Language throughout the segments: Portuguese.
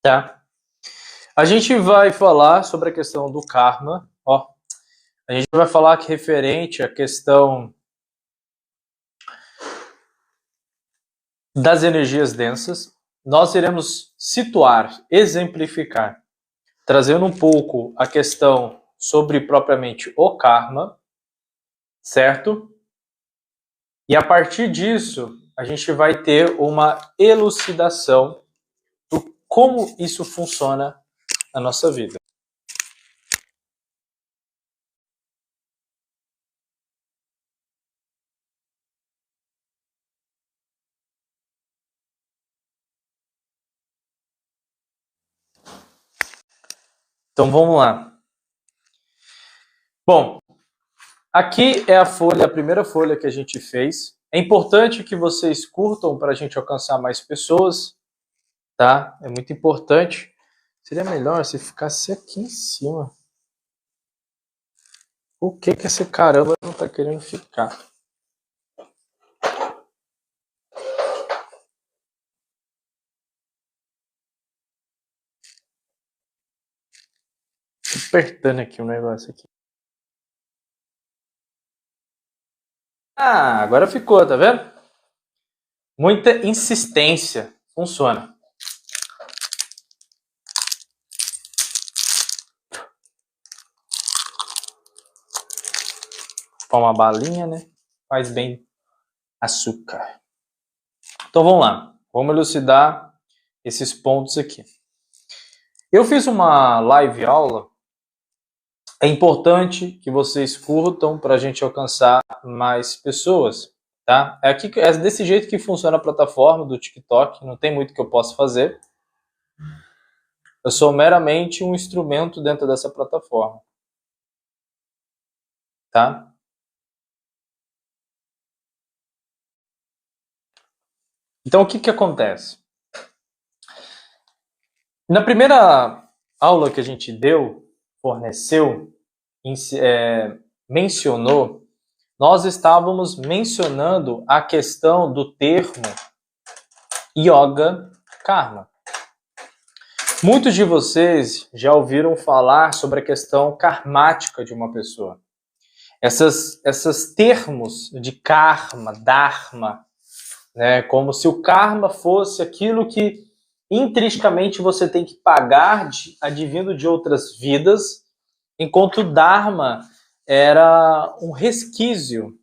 tá? A gente vai falar sobre a questão do karma, ó. A gente vai falar que referente à questão das energias densas, nós iremos situar, exemplificar, trazendo um pouco a questão sobre propriamente o karma, certo? E a partir disso, a gente vai ter uma elucidação do como isso funciona na nossa vida. Então vamos lá. Bom, aqui é a primeira folha que a gente fez. É importante que vocês curtam para a gente alcançar mais pessoas, tá? É muito importante. Seria melhor se ficasse aqui em cima. O que esse caramba não tá querendo ficar? Tô apertando aqui o negócio aqui. Ah, agora ficou, tá vendo? Muita insistência. Funciona. Com uma balinha, né? Faz bem açúcar. Então vamos lá. Vamos elucidar esses pontos aqui. Eu fiz uma live aula. É importante que vocês curtam para a gente alcançar mais pessoas, tá? É desse jeito que funciona a plataforma do TikTok. Não tem muito que eu possa fazer. Eu sou meramente um instrumento dentro dessa plataforma, tá? Então, o que acontece? Na primeira aula que a gente deu, forneceu, mencionou, nós estávamos mencionando a questão do termo Yoga Karma. Muitos de vocês já ouviram falar sobre a questão karmática de uma pessoa. Esses termos de karma, dharma, né, como se o karma fosse aquilo que intrinsecamente você tem que pagar advindo de outras vidas, enquanto o dharma era um resquício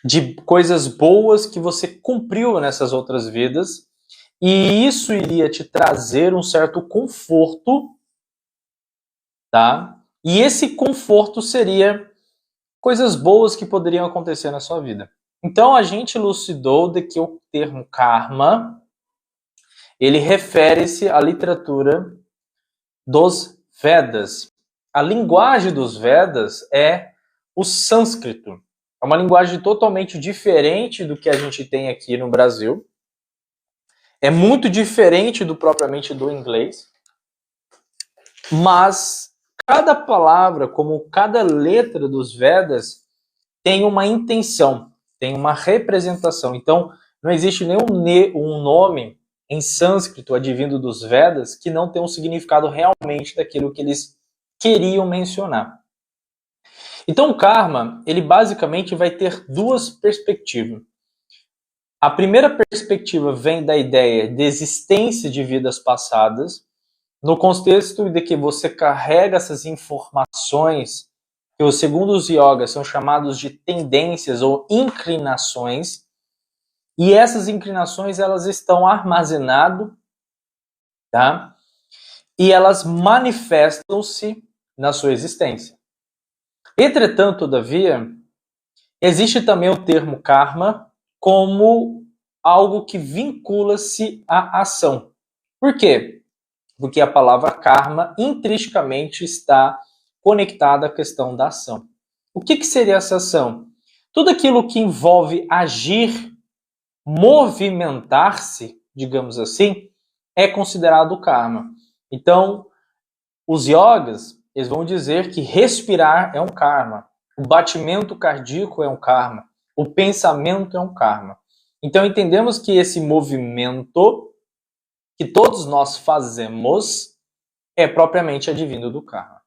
de coisas boas que você cumpriu nessas outras vidas, e isso iria te trazer um certo conforto, tá? E esse conforto seria coisas boas que poderiam acontecer na sua vida. Então a gente elucidou de que o termo karma, ele refere-se à literatura dos Vedas. A linguagem dos Vedas é o sânscrito. É uma linguagem totalmente diferente do que a gente tem aqui no Brasil. É muito diferente propriamente do inglês. Mas cada palavra, como cada letra dos Vedas, tem uma intenção, tem uma representação. Então, não existe nenhum nome em sânscrito advindo dos Vedas que não tem um significado realmente daquilo que eles queriam mencionar. Então, o karma, ele basicamente vai ter duas perspectivas. A primeira perspectiva vem da ideia de existência de vidas passadas, no contexto de que você carrega essas informações que, segundo os yogas, são chamados de tendências ou inclinações, e essas inclinações elas estão armazenadas, tá? E elas manifestam-se na sua existência. Entretanto, todavia, existe também o termo karma como algo que vincula-se à ação. Por quê? Porque a palavra karma intrinsecamente está conectada à questão da ação. O que seria essa ação? Tudo aquilo que envolve agir, movimentar-se, digamos assim, é considerado karma. Então, os yogas, eles vão dizer que respirar é um karma, o batimento cardíaco é um karma, o pensamento é um karma. Então, entendemos que esse movimento que todos nós fazemos é propriamente advindo do karma.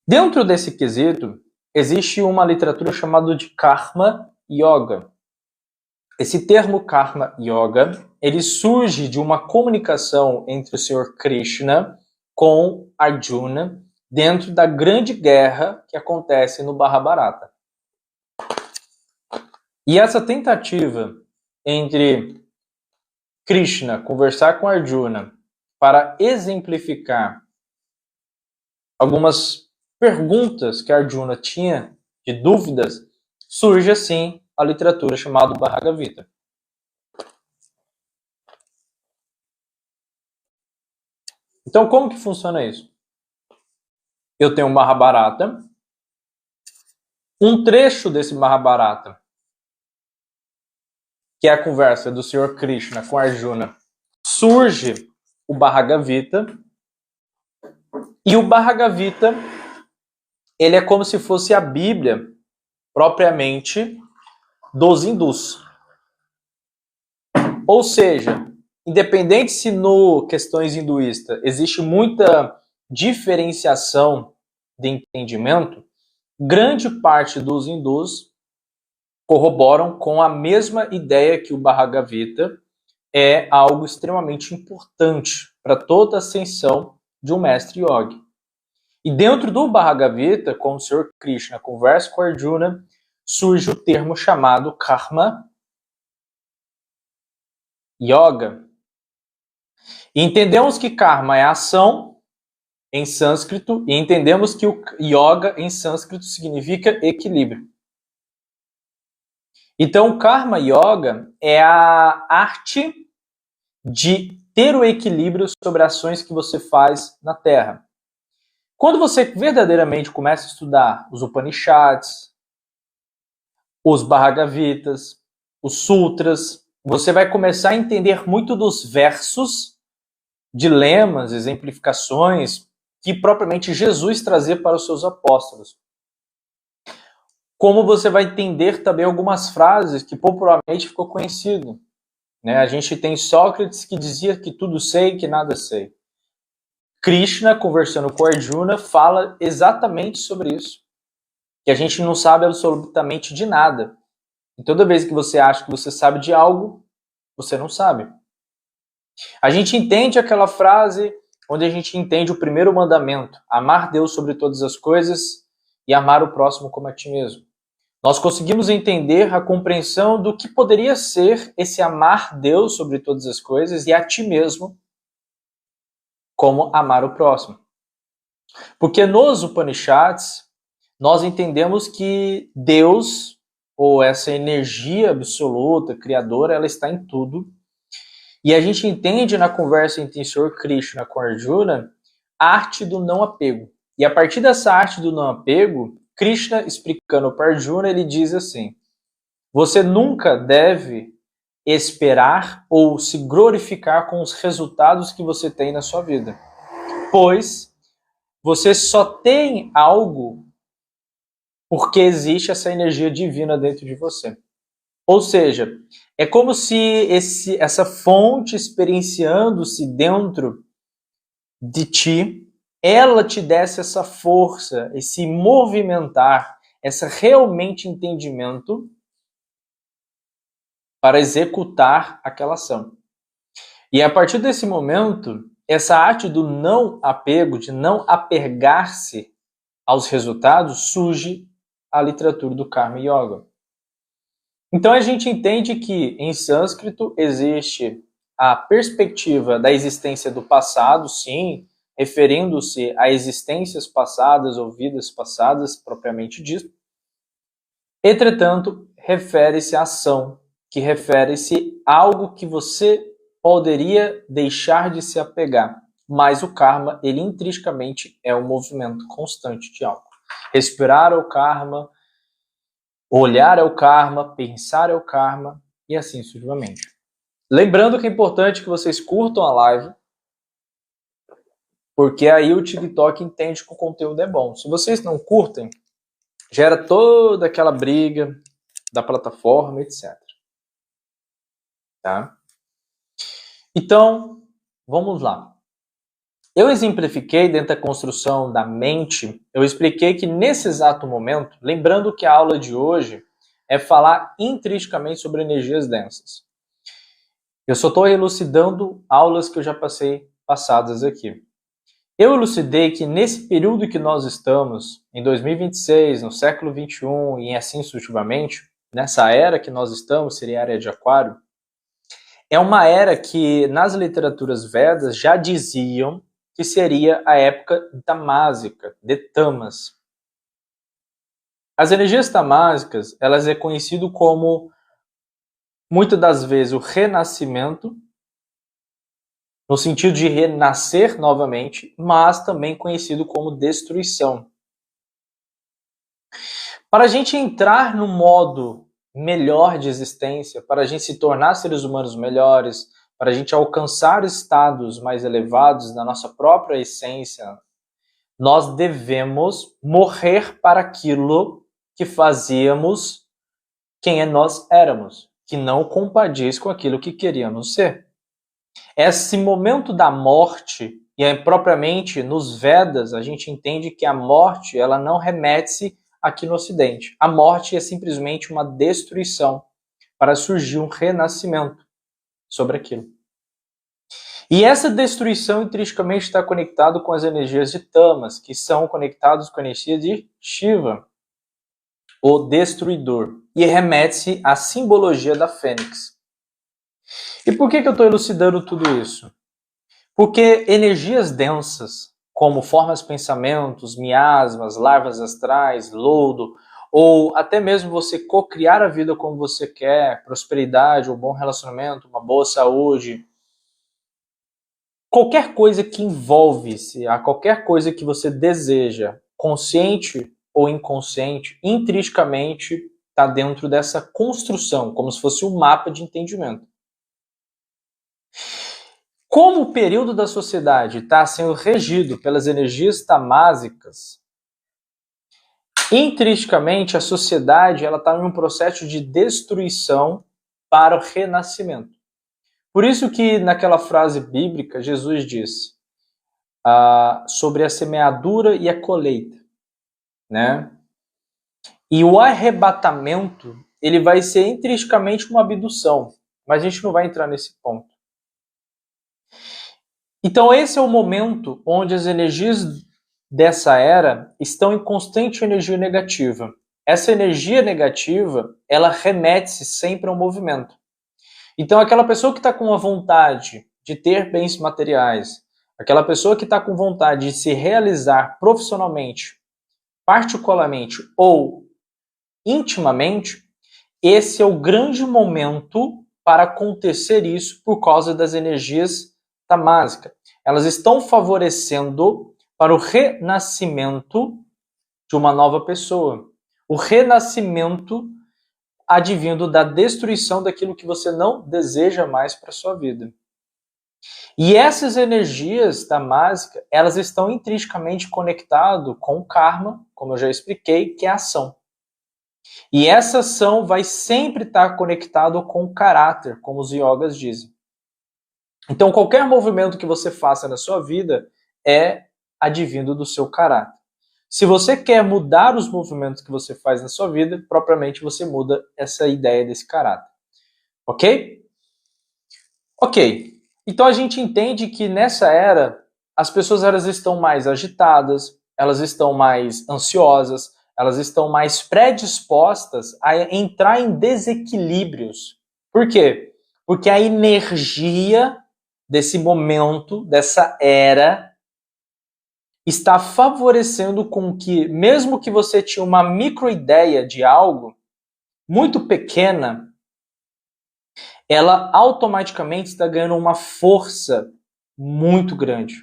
Dentro desse quesito, existe uma literatura chamada de Karma Yoga. Esse termo Karma Yoga, ele surge de uma comunicação entre o Senhor Krishna com Arjuna dentro da grande guerra que acontece no Mahabharata. E essa tentativa entre Krishna conversar com Arjuna para exemplificar algumas perguntas que Arjuna tinha de dúvidas, surge assim a literatura chamada Bhagavad Gita. Então, como que funciona isso? Eu tenho um Mahabharata, um trecho desse Mahabharata, que é a conversa do Senhor Krishna com Arjuna, surge o Bhagavad Gita, e o Bhagavad Gita, ele é como se fosse a Bíblia propriamente dos hindus. Ou seja, independente se no questões hinduístas existe muita diferenciação de entendimento, grande parte dos hindus corroboram com a mesma ideia que o Bhagavad Gita é algo extremamente importante para toda a ascensão de um mestre yogi. E dentro do Bhagavad Gita, quando o Senhor Krishna conversa com Arjuna, surge o termo chamado Karma Yoga. E entendemos que karma é ação em sânscrito, e entendemos que o yoga em sânscrito significa equilíbrio. Então, o Karma Yoga é a arte de ter o equilíbrio sobre ações que você faz na Terra. Quando você verdadeiramente começa a estudar os Upanishads, os Bhagavad Gitas, os Sutras, você vai começar a entender muito dos versos, dilemas, exemplificações que propriamente Jesus trazia para os seus apóstolos. Como você vai entender também algumas frases que popularmente ficou conhecido. A gente tem Sócrates que dizia que tudo sei, que nada sei. Krishna, conversando com Arjuna, fala exatamente sobre isso. Que a gente não sabe absolutamente de nada. E toda vez que você acha que você sabe de algo, você não sabe. A gente entende aquela frase onde a gente entende o primeiro mandamento, amar Deus sobre todas as coisas e amar o próximo como a ti mesmo. Nós conseguimos entender a compreensão do que poderia ser esse amar Deus sobre todas as coisas e a ti mesmo como amar o próximo. Porque nos Upanishads, nós entendemos que Deus, ou essa energia absoluta, criadora, ela está em tudo. E a gente entende na conversa entre o Senhor Krishna com Arjuna a arte do não apego. E a partir dessa arte do não apego, Krishna explicando para Arjuna, ele diz assim: você nunca deve esperar ou se glorificar com os resultados que você tem na sua vida. Pois você só tem algo porque existe essa energia divina dentro de você. Ou seja, é como se essa fonte experienciando-se dentro de ti, ela te desse essa força, esse movimentar, esse realmente entendimento para executar aquela ação. E a partir desse momento, essa arte do não apego, de não apegar-se aos resultados, surge a literatura do Karma Yoga. Então a gente entende que em sânscrito existe a perspectiva da existência do passado, sim, referindo-se a existências passadas ou vidas passadas, propriamente dito. Entretanto, refere-se à ação, que refere-se a algo que você poderia deixar de se apegar. Mas o karma, ele intrinsecamente é um movimento constante de algo. Respirar é o karma, olhar é o karma, pensar é o karma, e assim sucessivamente. Lembrando que é importante que vocês curtam a live, porque aí o TikTok entende que o conteúdo é bom. Se vocês não curtem, gera toda aquela briga da plataforma, etc. Tá? Então, vamos lá. Eu exemplifiquei dentro da construção da mente, eu expliquei que nesse exato momento, lembrando que a aula de hoje é falar intrinsecamente sobre energias densas. Eu só estou elucidando aulas que eu já passei passadas aqui. Eu elucidei que nesse período que nós estamos, em 2026, no século 21 e assim sucessivamente, nessa era que nós estamos, seria a era de Aquário, é uma era que nas literaturas Vedas já diziam que seria a época tamásica, de Tamas. As energias tamásicas, elas é conhecido como, muitas das vezes, o renascimento, no sentido de renascer novamente, mas também conhecido como destruição. Para a gente entrar no modo melhor de existência, para a gente se tornar seres humanos melhores, para a gente alcançar estados mais elevados da nossa própria essência, nós devemos morrer para aquilo que fazíamos quem nós éramos, que não compadece com aquilo que queríamos ser. Esse momento da morte, e é propriamente nos Vedas, a gente entende que a morte ela não remete-se aqui no Ocidente. A morte é simplesmente uma destruição para surgir um renascimento sobre aquilo. E essa destruição intrinsecamente está conectada com as energias de Tamas, que são conectadas com a energia de Shiva, o destruidor, e remete-se à simbologia da fênix. E por que eu estou elucidando tudo isso? Porque energias densas, como formas pensamentos, miasmas, larvas astrais, lodo, ou até mesmo você cocriar a vida como você quer, prosperidade, um bom relacionamento, uma boa saúde, qualquer coisa que envolve-se a qualquer coisa que você deseja, consciente ou inconsciente, intrinsecamente está dentro dessa construção, como se fosse um mapa de entendimento. Como o período da sociedade está sendo regido pelas energias tamásicas, intrinsecamente a sociedade está em um processo de destruição para o renascimento. Por isso que naquela frase bíblica Jesus disse sobre a semeadura e a colheita, né? E o arrebatamento ele vai ser intrinsecamente uma abdução, mas a gente não vai entrar nesse ponto. Então esse é o momento onde as energias dessa era estão em constante energia negativa. Essa energia negativa, ela remete-se sempre ao movimento. Então aquela pessoa que está com a vontade de ter bens materiais, aquela pessoa que está com vontade de se realizar profissionalmente, particularmente ou intimamente, esse é o grande momento para acontecer isso por causa das energias tamásicas. Elas estão favorecendo para o renascimento de uma nova pessoa. O renascimento advindo da destruição daquilo que você não deseja mais para a sua vida. E essas energias tamásicas, elas estão intrinsecamente conectadas com o karma, como eu já expliquei, que é a ação. E essa ação vai sempre estar conectada com o caráter, como os yogas dizem. Então, qualquer movimento que você faça na sua vida é advindo do seu caráter. Se você quer mudar os movimentos que você faz na sua vida, propriamente você muda essa ideia desse caráter. Ok? Ok. Então a gente entende que nessa era, as pessoas elas estão mais agitadas, elas estão mais ansiosas, elas estão mais predispostas a entrar em desequilíbrios. Por quê? Porque a energia desse momento, dessa era, está favorecendo com que, mesmo que você tinha uma microideia de algo muito pequena, ela automaticamente está ganhando uma força muito grande.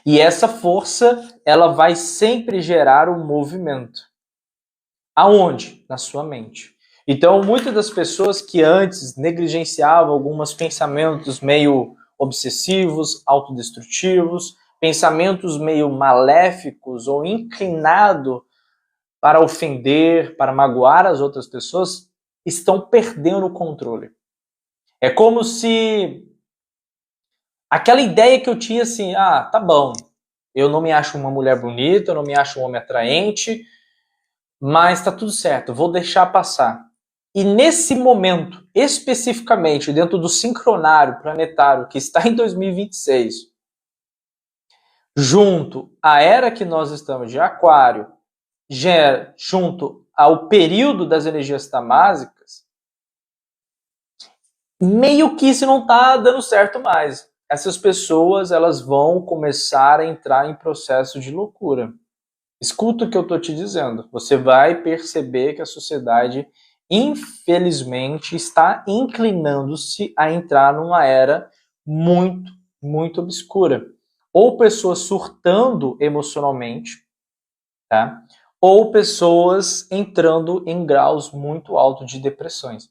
E essa força, ela vai sempre gerar um movimento. Aonde? Na sua mente. Então, muitas das pessoas que antes negligenciavam alguns pensamentos meio obsessivos, autodestrutivos, pensamentos meio maléficos ou inclinados para ofender, para magoar as outras pessoas, estão perdendo o controle. É como se aquela ideia que eu tinha assim, tá bom, eu não me acho uma mulher bonita, eu não me acho um homem atraente, mas tá tudo certo, vou deixar passar. E nesse momento, especificamente dentro do sincronário planetário que está em 2026, junto à era que nós estamos de Aquário, junto ao período das energias tamásicas, meio que isso não está dando certo mais. Essas pessoas, elas vão começar a entrar em processo de loucura. Escuta o que eu estou te dizendo. Você vai perceber que a sociedade, infelizmente, está inclinando-se a entrar numa era muito, muito obscura. Ou pessoas surtando emocionalmente, tá? Ou pessoas entrando em graus muito altos de depressões.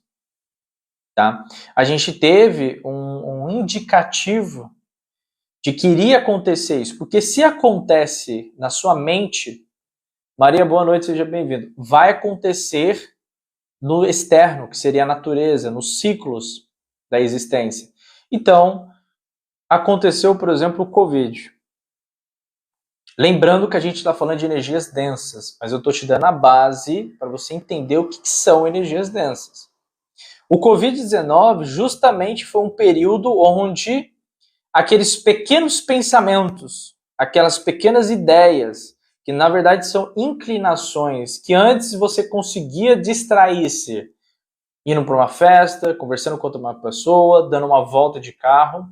Tá? A gente teve um indicativo de que iria acontecer isso, porque se acontece na sua mente, Maria, boa noite, seja bem-vindo, vai acontecer no externo, que seria a natureza, nos ciclos da existência. Então, aconteceu, por exemplo, o Covid. Lembrando que a gente está falando de energias densas, mas eu estou te dando a base para você entender o que são energias densas. O Covid-19 justamente foi um período onde aqueles pequenos pensamentos, aquelas pequenas ideias, que na verdade são inclinações, que antes você conseguia distrair-se, indo para uma festa, conversando com outra pessoa, dando uma volta de carro,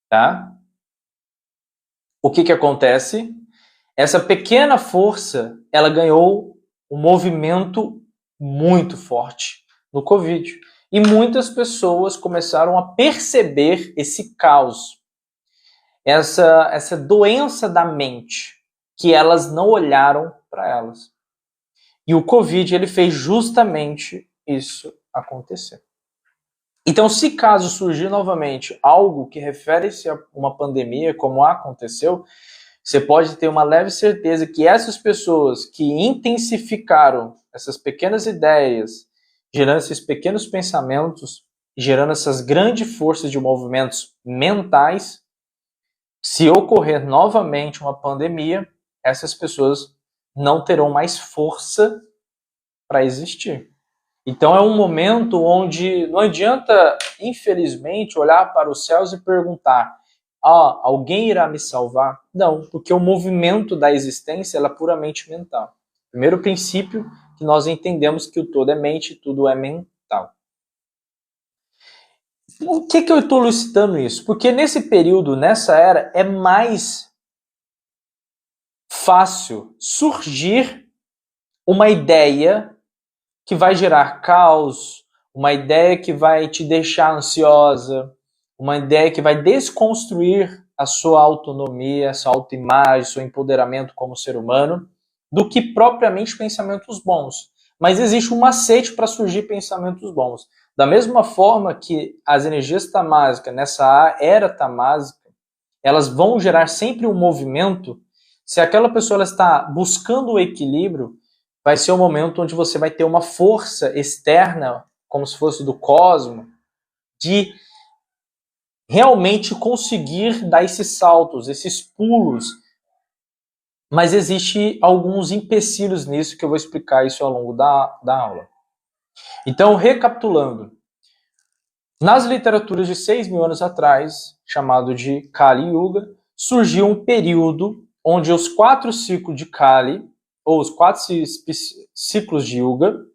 tá? O que acontece? Essa pequena força, ela ganhou um movimento muito forte no Covid. E muitas pessoas começaram a perceber esse caos, essa doença da mente, que elas não olharam para elas. E o Covid, ele fez justamente isso acontecer. Então, se caso surgir novamente algo que refere-se a uma pandemia, como aconteceu, você pode ter uma leve certeza que essas pessoas que intensificaram essas pequenas ideias, gerando esses pequenos pensamentos, gerando essas grandes forças de movimentos mentais, se ocorrer novamente uma pandemia, essas pessoas não terão mais força para existir. Então é um momento onde não adianta, infelizmente, olhar para os céus e perguntar: alguém irá me salvar? Não, porque o movimento da existência ela é puramente mental. Primeiro princípio que nós entendemos que o todo é mente, tudo é mental. Por que eu estou elucidando isso? Porque nesse período, nessa era, é mais fácil surgir uma ideia que vai gerar caos, uma ideia que vai te deixar ansiosa, uma ideia que vai desconstruir a sua autonomia, a sua autoimagem, seu empoderamento como ser humano, do que propriamente pensamentos bons. Mas existe um macete para surgir pensamentos bons. Da mesma forma que as energias tamásicas, nessa era tamásica, elas vão gerar sempre um movimento. Se aquela pessoa ela está buscando o equilíbrio, vai ser um momento onde você vai ter uma força externa, como se fosse do cosmos, de realmente conseguir dar esses saltos, esses pulos. Mas existe alguns empecilhos nisso que eu vou explicar isso ao longo da aula. Então, recapitulando, nas literaturas de 6.000 anos atrás, chamado de Kali Yuga, surgiu um período onde os 4 ciclos de Kali, ou os 4 ciclos de Yuga,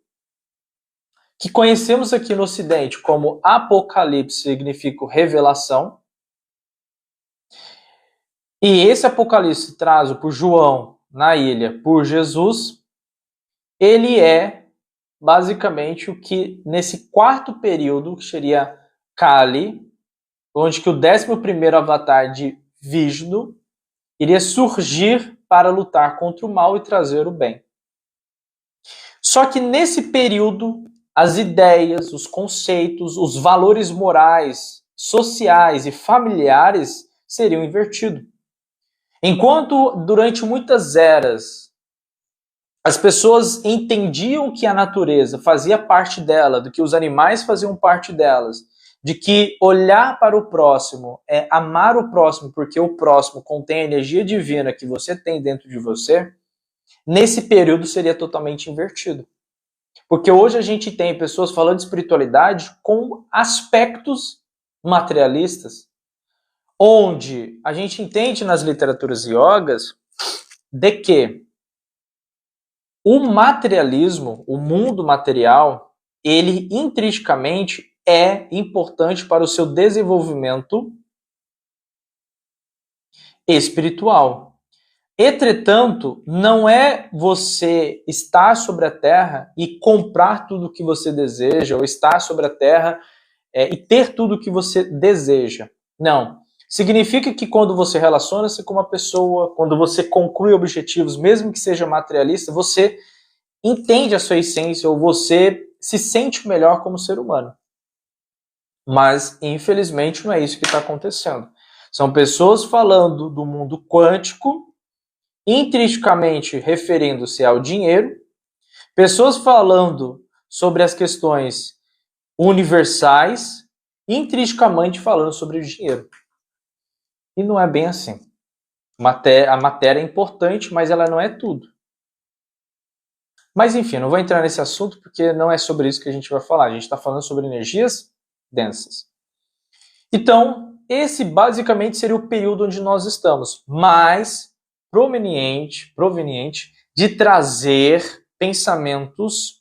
que conhecemos aqui no Ocidente como Apocalipse, significa revelação, e esse Apocalipse trazido por João na ilha por Jesus, ele é basicamente o que nesse 4º período, que seria Kali, onde que o 11º avatar de Vishnu iria surgir para lutar contra o mal e trazer o bem. Só que nesse período, as ideias, os conceitos, os valores morais, sociais e familiares seriam invertidos. Enquanto durante muitas eras as pessoas entendiam que a natureza fazia parte dela, do que os animais faziam parte delas, de que olhar para o próximo é amar o próximo porque o próximo contém a energia divina que você tem dentro de você, nesse período seria totalmente invertido. Porque hoje a gente tem pessoas falando de espiritualidade com aspectos materialistas, onde a gente entende nas literaturas yogas de que o materialismo, o mundo material, ele intrinsecamente é importante para o seu desenvolvimento espiritual. Entretanto, não é você estar sobre a Terra e comprar tudo o que você deseja, ou estar sobre a Terra e ter tudo o que você deseja. Não. Significa que quando você relaciona-se com uma pessoa, quando você conclui objetivos, mesmo que seja materialista, você entende a sua essência, ou você se sente melhor como ser humano. Mas, infelizmente, não é isso que está acontecendo. São pessoas falando do mundo quântico, intrinsecamente referindo-se ao dinheiro, pessoas falando sobre as questões universais, intrinsecamente falando sobre o dinheiro. E não é bem assim. A matéria é importante, mas ela não é tudo. Mas enfim, não vou entrar nesse assunto porque não é sobre isso que a gente vai falar. A gente está falando sobre energias densas. Então, esse basicamente seria o período onde nós estamos, mais proveniente de trazer pensamentos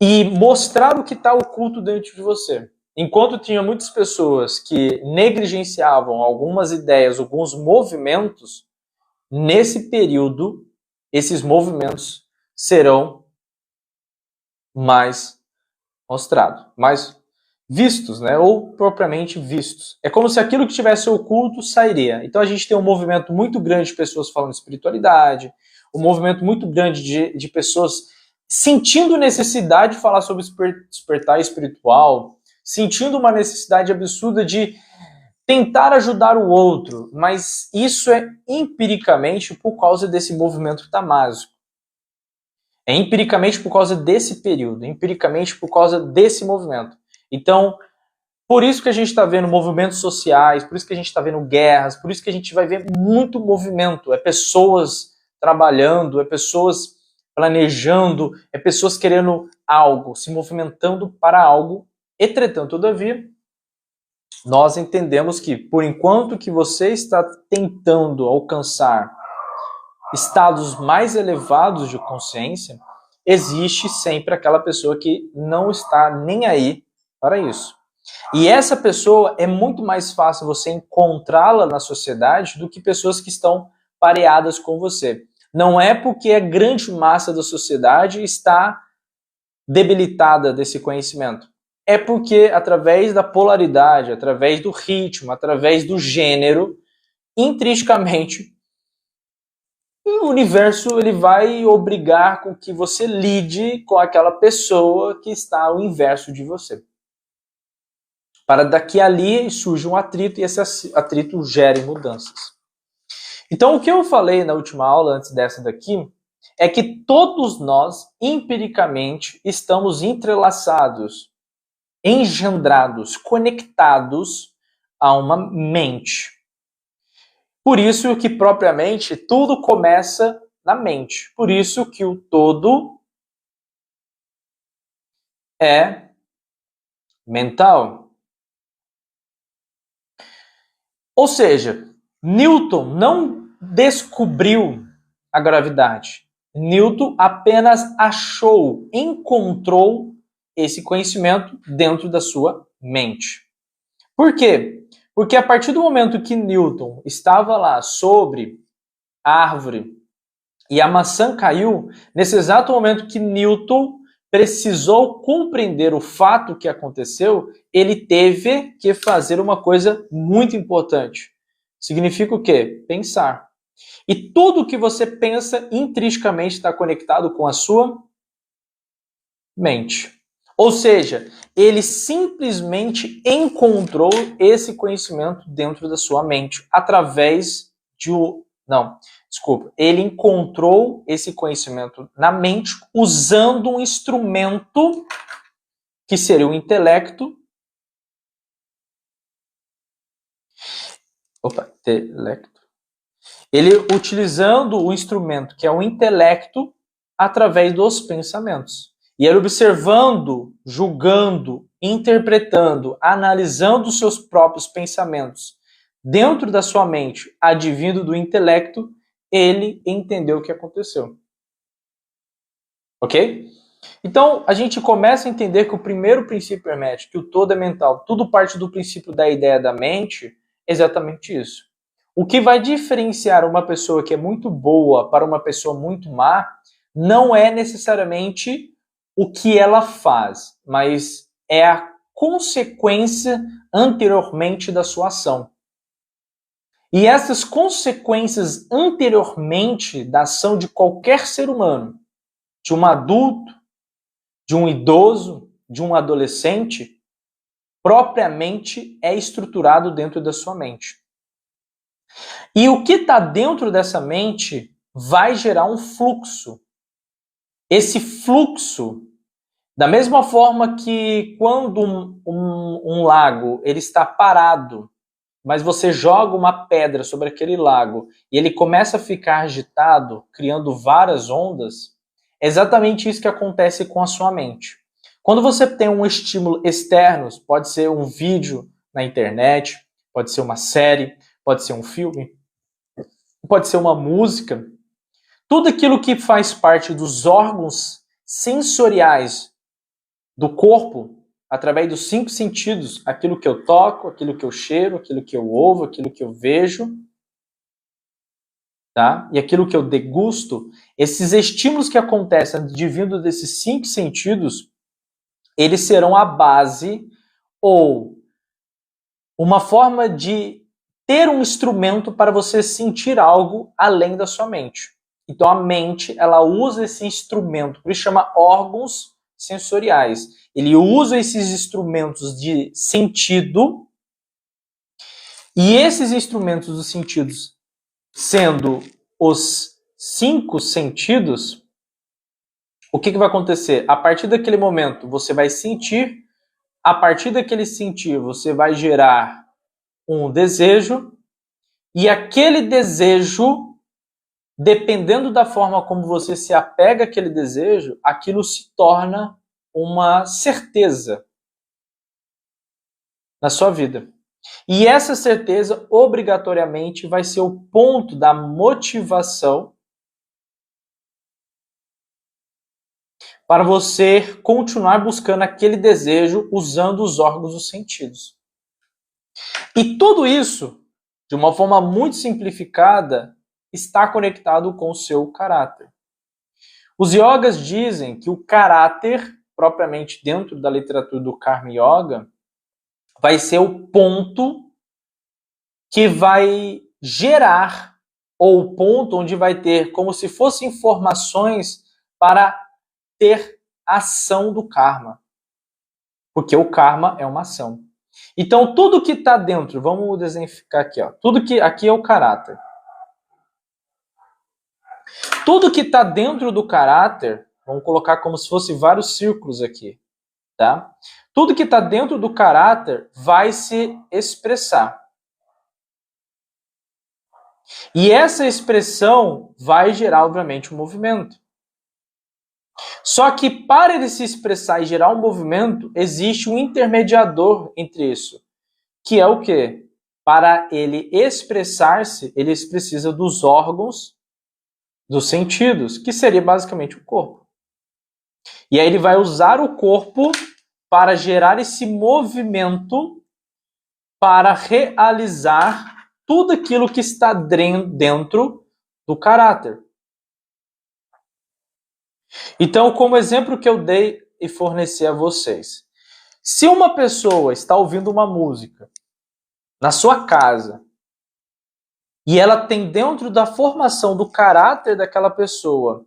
e mostrar o que está oculto dentro de você. Enquanto tinha muitas pessoas que negligenciavam algumas ideias, alguns movimentos, nesse período, esses movimentos serão mais mostrados, mais vistos, né? Ou propriamente vistos. É como se aquilo que tivesse oculto sairia. Então a gente tem um movimento muito grande de pessoas falando de espiritualidade, um movimento muito grande de pessoas sentindo necessidade de falar sobre despertar espiritual, sentindo uma necessidade absurda de tentar ajudar o outro, mas isso é empiricamente por causa desse movimento tamásico. É empiricamente por causa desse período, empiricamente por causa desse movimento. Então, por isso que a gente está vendo movimentos sociais, por isso que a gente está vendo guerras, por isso que a gente vai ver muito movimento. É pessoas trabalhando, é pessoas planejando, é pessoas querendo algo, se movimentando para algo. Entretanto, todavia, nós entendemos que, por enquanto que você está tentando alcançar estados mais elevados de consciência, existe sempre aquela pessoa que não está nem aí para isso. E essa pessoa é muito mais fácil você encontrá-la na sociedade do que pessoas que estão pareadas com você. Não é porque a grande massa da sociedade está debilitada desse conhecimento. É porque através da polaridade, através do ritmo, através do gênero, intrinsecamente, o universo ele vai obrigar com que você lide com aquela pessoa que está ao inverso de você. Para daqui ali surja um atrito e esse atrito gere mudanças. Então, o que eu falei na última aula, antes dessa daqui, é que todos nós, empiricamente, estamos entrelaçados, engendrados, conectados a uma mente. Por isso que, propriamente, tudo começa na mente. Por isso que o todo é mental. Ou seja, Newton não descobriu a gravidade. Newton apenas achou, encontrou esse conhecimento dentro da sua mente. Por quê? Porque a partir do momento que Newton estava lá sobre a árvore e a maçã caiu, nesse exato momento que Newton precisou compreender o fato que aconteceu, ele teve que fazer uma coisa muito importante. Significa o quê? Pensar. E tudo que você pensa intrinsecamente está conectado com a sua mente. Ou seja, ele simplesmente encontrou esse conhecimento dentro da sua mente através de ele encontrou esse conhecimento na mente usando um instrumento que seria o intelecto intelecto. Ele utilizando o instrumento que é o intelecto através dos pensamentos. E ele observando, julgando, interpretando, analisando os seus próprios pensamentos dentro da sua mente, advindo do intelecto, ele entendeu o que aconteceu. Ok? Então, a gente começa a entender que o primeiro princípio hermético, que o todo é mental, tudo parte do princípio da ideia da mente, é exatamente isso. O que vai diferenciar uma pessoa que é muito boa para uma pessoa muito má não é necessariamente o que ela faz, mas é a consequência anteriormente da sua ação. E essas consequências anteriormente da ação de qualquer ser humano, de um adulto, de um idoso, de um adolescente, propriamente é estruturado dentro da sua mente. E o que está dentro dessa mente vai gerar um fluxo. Esse fluxo, da mesma forma que quando um lago ele está parado, mas você joga uma pedra sobre aquele lago e ele começa a ficar agitado, criando várias ondas, é exatamente isso que acontece com a sua mente. Quando você tem um estímulo externo, pode ser um vídeo na internet, pode ser uma série, pode ser um filme, pode ser uma música, tudo aquilo que faz parte dos órgãos sensoriais do corpo, através dos 5 sentidos, aquilo que eu toco, aquilo que eu cheiro, aquilo que eu ouvo, aquilo que eu vejo, tá? E aquilo que eu degusto, esses estímulos que acontecem advindo desses 5 sentidos, eles serão a base ou uma forma de ter um instrumento para você sentir algo além da sua mente. Então a mente, ela usa esse instrumento, por isso chama órgãos sensoriais. Ele usa esses instrumentos de sentido, e esses instrumentos dos sentidos, sendo os 5 sentidos, o que vai acontecer? A partir daquele momento, você vai sentir, a partir daquele sentir, você vai gerar um desejo, e aquele desejo, dependendo da forma como você se apega àquele desejo, aquilo se torna uma certeza na sua vida. E essa certeza, obrigatoriamente, vai ser o ponto da motivação para você continuar buscando aquele desejo usando os órgãos dos sentidos. E tudo isso, de uma forma muito simplificada, está conectado com o seu caráter. Os yogas dizem que o caráter, propriamente dentro da literatura do Karma Yoga, vai ser o ponto que vai gerar, ou o ponto onde vai ter como se fossem informações para ter ação do karma. Porque o karma é uma ação. Então, tudo que está dentro, vamos exemplificar aqui, ó, tudo que aqui é o caráter. Tudo que está dentro do caráter, vamos colocar como se fosse vários círculos aqui, tá? Tudo que está dentro do caráter vai se expressar. E essa expressão vai gerar, obviamente, um movimento. Só que para ele se expressar e gerar um movimento, existe um intermediador entre isso, que é o quê? Para ele expressar-se, ele precisa dos órgãos, dos sentidos, que seria basicamente o corpo. E aí ele vai usar o corpo para gerar esse movimento para realizar tudo aquilo que está dentro do caráter. Então, como exemplo que eu dei e forneci a vocês, se uma pessoa está ouvindo uma música na sua casa e ela tem dentro da formação do caráter daquela pessoa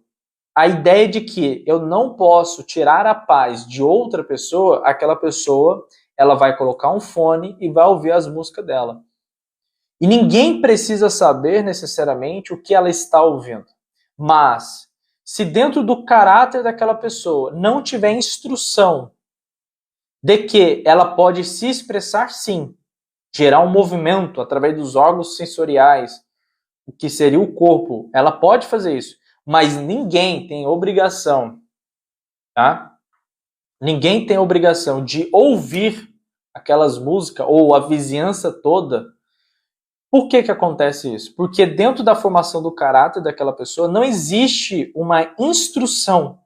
a ideia de que eu não posso tirar a paz de outra pessoa, aquela pessoa ela vai colocar um fone e vai ouvir as músicas dela. E ninguém precisa saber necessariamente o que ela está ouvindo. Mas, se dentro do caráter daquela pessoa não tiver instrução de que ela pode se expressar sim, gerar um movimento através dos órgãos sensoriais, o que seria o corpo, ela pode fazer isso, mas ninguém tem obrigação, tá? Ninguém tem obrigação de ouvir aquelas músicas ou a vizinhança toda. Por que que acontece isso? Porque dentro da formação do caráter daquela pessoa não existe uma instrução.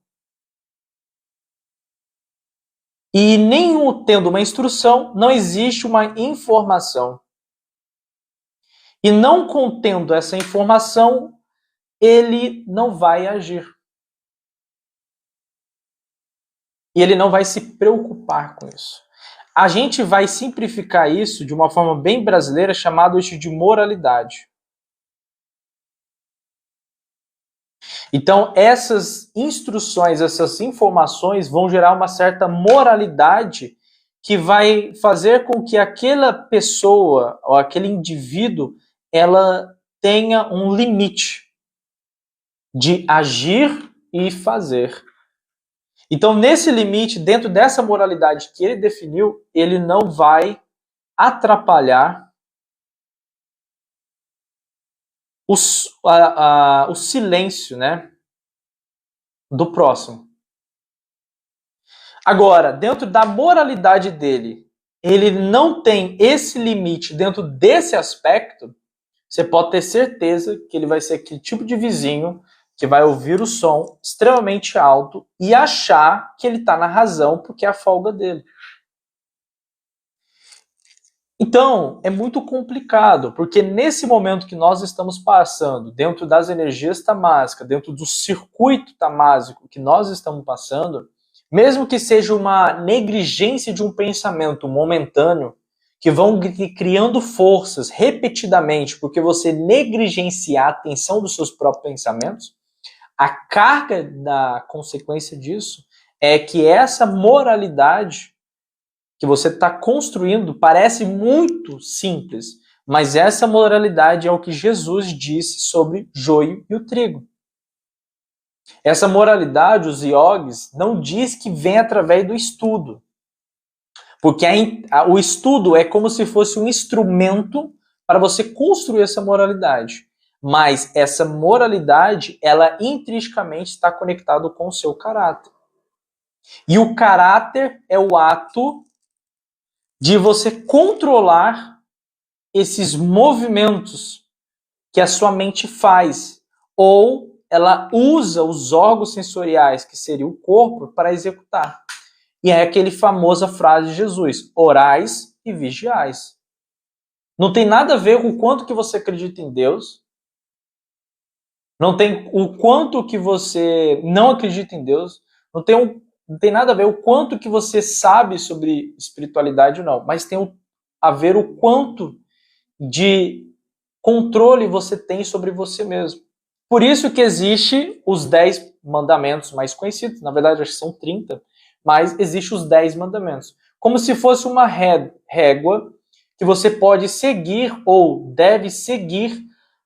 E nem tendo uma instrução, não existe uma informação. E não contendo essa informação, ele não vai agir. E ele não vai se preocupar com isso. A gente vai simplificar isso de uma forma bem brasileira, chamado isso de moralidade. Então, essas instruções, essas informações vão gerar uma certa moralidade que vai fazer com que aquela pessoa, ou aquele indivíduo, ela tenha um limite de agir e fazer. Então, nesse limite, dentro dessa moralidade que ele definiu, ele não vai atrapalhar o silêncio, né, do próximo. Agora, dentro da moralidade dele, ele não tem esse limite dentro desse aspecto, você pode ter certeza que ele vai ser aquele tipo de vizinho que vai ouvir o som extremamente alto e achar que ele está na razão porque é a folga dele. Então, é muito complicado, porque nesse momento que nós estamos passando, dentro das energias tamásicas, dentro do circuito tamásico que nós estamos passando, mesmo que seja uma negligência de um pensamento momentâneo, que vão criando forças repetidamente, porque você negligenciar a atenção dos seus próprios pensamentos, a carga da consequência disso é que essa moralidade que você está construindo parece muito simples, mas essa moralidade é o que Jesus disse sobre joio e o trigo. Essa moralidade, os iogues, não diz que vem através do estudo, porque o estudo é como se fosse um instrumento para você construir essa moralidade. Mas essa moralidade, ela intrinsecamente está conectada com o seu caráter. E o caráter é o ato de você controlar esses movimentos que a sua mente faz, ou ela usa os órgãos sensoriais, que seria o corpo, para executar. E é aquele famosa frase de Jesus: orais e vigiais. Não tem nada a ver com o quanto que você acredita em Deus, não tem o quanto que você não acredita em Deus, não tem nada a ver o quanto que você sabe sobre espiritualidade ou não, mas tem a ver o quanto de controle você tem sobre você mesmo. Por isso que existe os 10 mandamentos mais conhecidos, na verdade acho que são 30, mas existe os 10 mandamentos. Como se fosse uma régua que você pode seguir ou deve seguir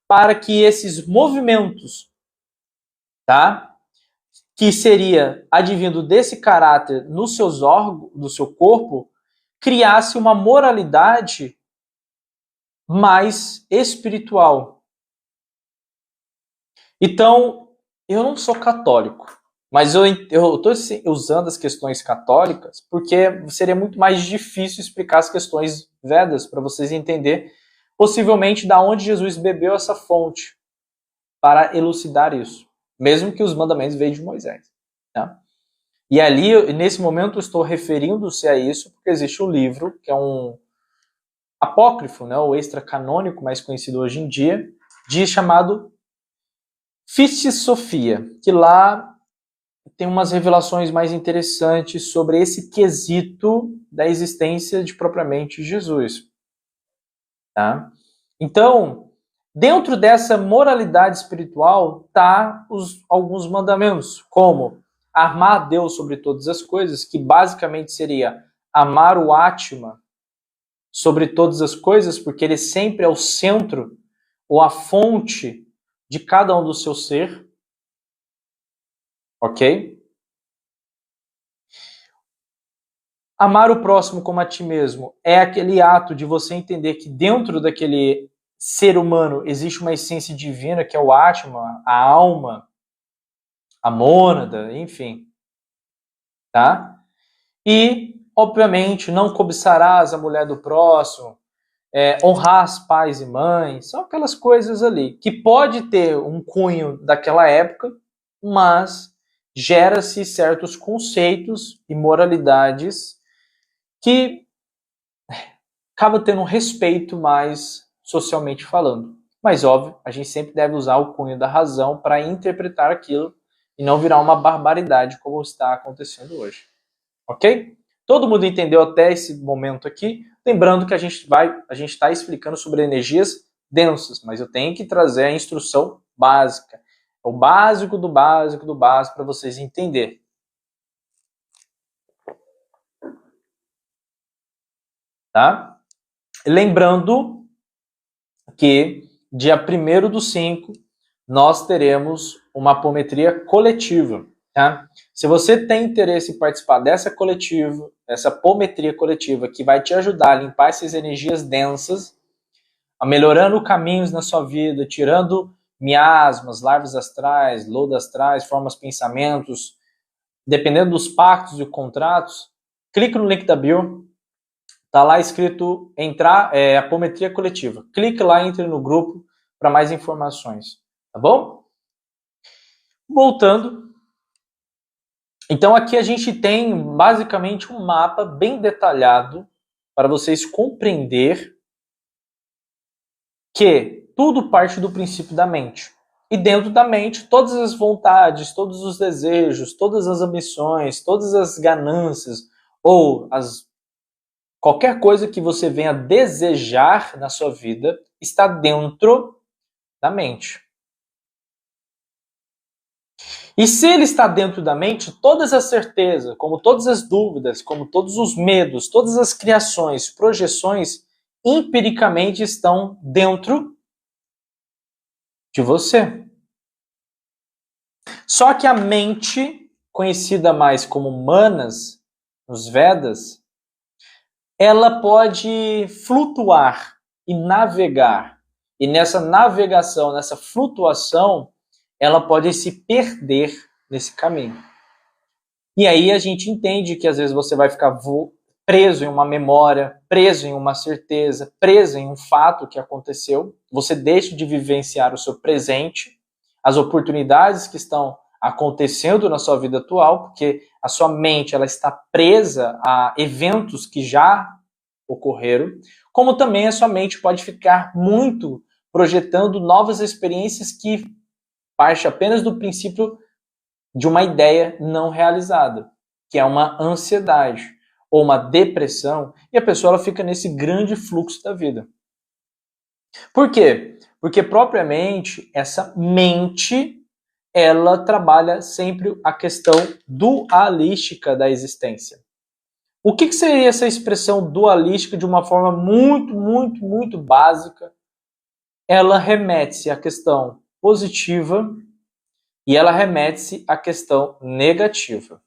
para que esses movimentos, tá? Que seria advindo desse caráter nos seus órgãos, do seu corpo, criasse uma moralidade mais espiritual. Então, eu não sou católico, mas eu estou usando as questões católicas porque seria muito mais difícil explicar as questões Vedas para vocês entenderem possivelmente da onde Jesus bebeu essa fonte para elucidar isso, mesmo que os mandamentos venham de Moisés. Tá? E ali, nesse momento, eu estou referindo-se a isso porque existe um livro que é um apócrifo, né, o extracanônico, mais conhecido hoje em dia, chamado Fictis Sophia, que lá tem umas revelações mais interessantes sobre esse quesito da existência de propriamente Jesus. Tá? Então, dentro dessa moralidade espiritual tá alguns mandamentos, como amar Deus sobre todas as coisas, que basicamente seria amar o Atma sobre todas as coisas, porque ele sempre é o centro ou a fonte de cada um do seu ser. Ok? Amar o próximo como a ti mesmo é aquele ato de você entender que dentro daquele ser humano existe uma essência divina, que é o Atma, a alma, a mônada, enfim, tá? E, obviamente, não cobiçarás a mulher do próximo, honrar os pais e mães, são aquelas coisas ali, que pode ter um cunho daquela época, mas gera-se certos conceitos e moralidades que acaba tendo um respeito mais socialmente falando. Mas, óbvio, a gente sempre deve usar o cunho da razão para interpretar aquilo e não virar uma barbaridade como está acontecendo hoje. Ok? Todo mundo entendeu até esse momento aqui? Lembrando que a gente está explicando sobre energias densas, mas eu tenho que trazer a instrução básica. O básico do básico do básico para vocês entenderem. Tá? Lembrando que dia 1º/5 nós teremos uma apometria coletiva. Tá? Se você tem interesse em participar dessa coletiva, essa apometria coletiva que vai te ajudar a limpar essas energias densas, a melhorando caminhos na sua vida, tirando miasmas, larvas astrais, lodo astrais, formas pensamentos, dependendo dos pactos e contratos, clique no link da bio, tá lá escrito entrar, apometria coletiva. Clique lá, entre no grupo para mais informações, tá bom? Voltando. Então aqui a gente tem basicamente um mapa bem detalhado para vocês compreender que tudo parte do princípio da mente. E dentro da mente, todas as vontades, todos os desejos, todas as ambições, todas as ganâncias ou qualquer coisa que você venha desejar na sua vida está dentro da mente. E se ele está dentro da mente, todas as certezas, como todas as dúvidas, como todos os medos, todas as criações, projeções, empiricamente estão dentro de você. Só que a mente, conhecida mais como Manas, nos Vedas, ela pode flutuar e navegar. E nessa navegação, nessa flutuação, ela pode se perder nesse caminho. E aí a gente entende que às vezes você vai ficar preso em uma memória, preso em uma certeza, preso em um fato que aconteceu. Você deixa de vivenciar o seu presente, as oportunidades que estão acontecendo na sua vida atual, porque a sua mente ela está presa a eventos que já ocorreram, como também a sua mente pode ficar muito projetando novas experiências que parte apenas do princípio de uma ideia não realizada, que é uma ansiedade ou uma depressão, e a pessoa ela fica nesse grande fluxo da vida. Por quê? Porque propriamente essa mente ela trabalha sempre a questão dualística da existência. O que seria essa expressão dualística de uma forma muito, muito, muito básica? Ela remete-se à questão positiva e ela remete-se à questão negativa.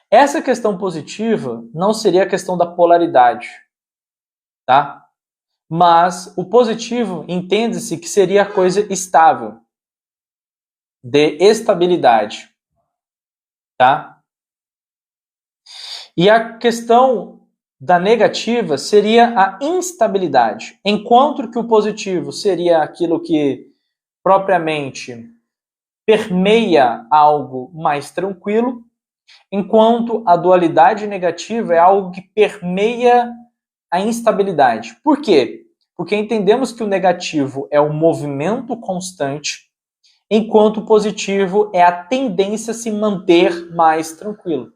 Essa questão positiva não seria a questão da polaridade, tá? Mas o positivo entende-se que seria a coisa estável, de estabilidade, tá? E a questão da negativa seria a instabilidade, enquanto que o positivo seria aquilo que propriamente permeia algo mais tranquilo, enquanto a dualidade negativa é algo que permeia a instabilidade. Por quê? Porque entendemos que o negativo é um movimento constante, enquanto o positivo é a tendência a se manter mais tranquilo.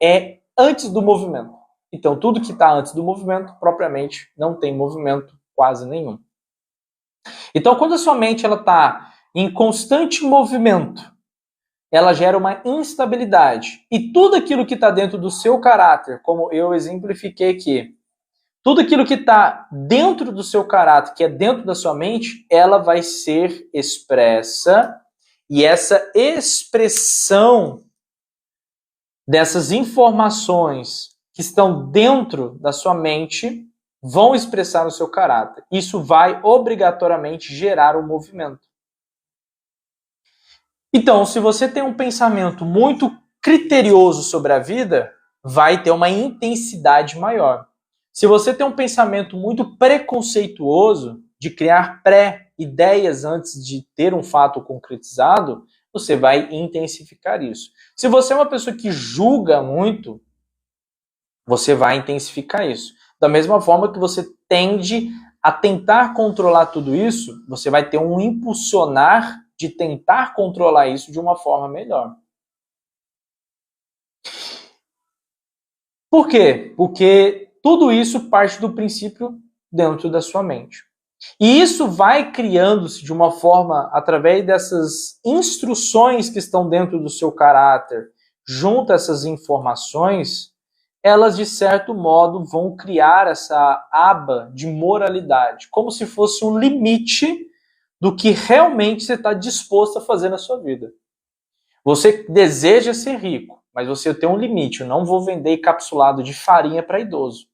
É antes do movimento. Então, tudo que está antes do movimento, propriamente, não tem movimento quase nenhum. Então, quando a sua mente está em constante movimento, ela gera uma instabilidade. E tudo aquilo que está dentro do seu caráter, como eu exemplifiquei aqui, tudo aquilo que está dentro do seu caráter, que é dentro da sua mente, ela vai ser expressa. E essa expressão dessas informações que estão dentro da sua mente vão expressar o seu caráter. Isso vai obrigatoriamente gerar um movimento. Então, se você tem um pensamento muito criterioso sobre a vida, vai ter uma intensidade maior. Se você tem um pensamento muito preconceituoso, de criar pré-ideias antes de ter um fato concretizado, você vai intensificar isso. Se você é uma pessoa que julga muito, você vai intensificar isso. Da mesma forma que você tende a tentar controlar tudo isso, você vai ter um impulsionar de tentar controlar isso de uma forma melhor. Por quê? Porque tudo isso parte do princípio dentro da sua mente. E isso vai criando-se de uma forma, através dessas instruções que estão dentro do seu caráter, junto a essas informações, elas, de certo modo, vão criar essa aba de moralidade, como se fosse um limite do que realmente você está disposto a fazer na sua vida. Você deseja ser rico, mas você tem um limite. Eu não vou vender encapsulado de farinha para idoso.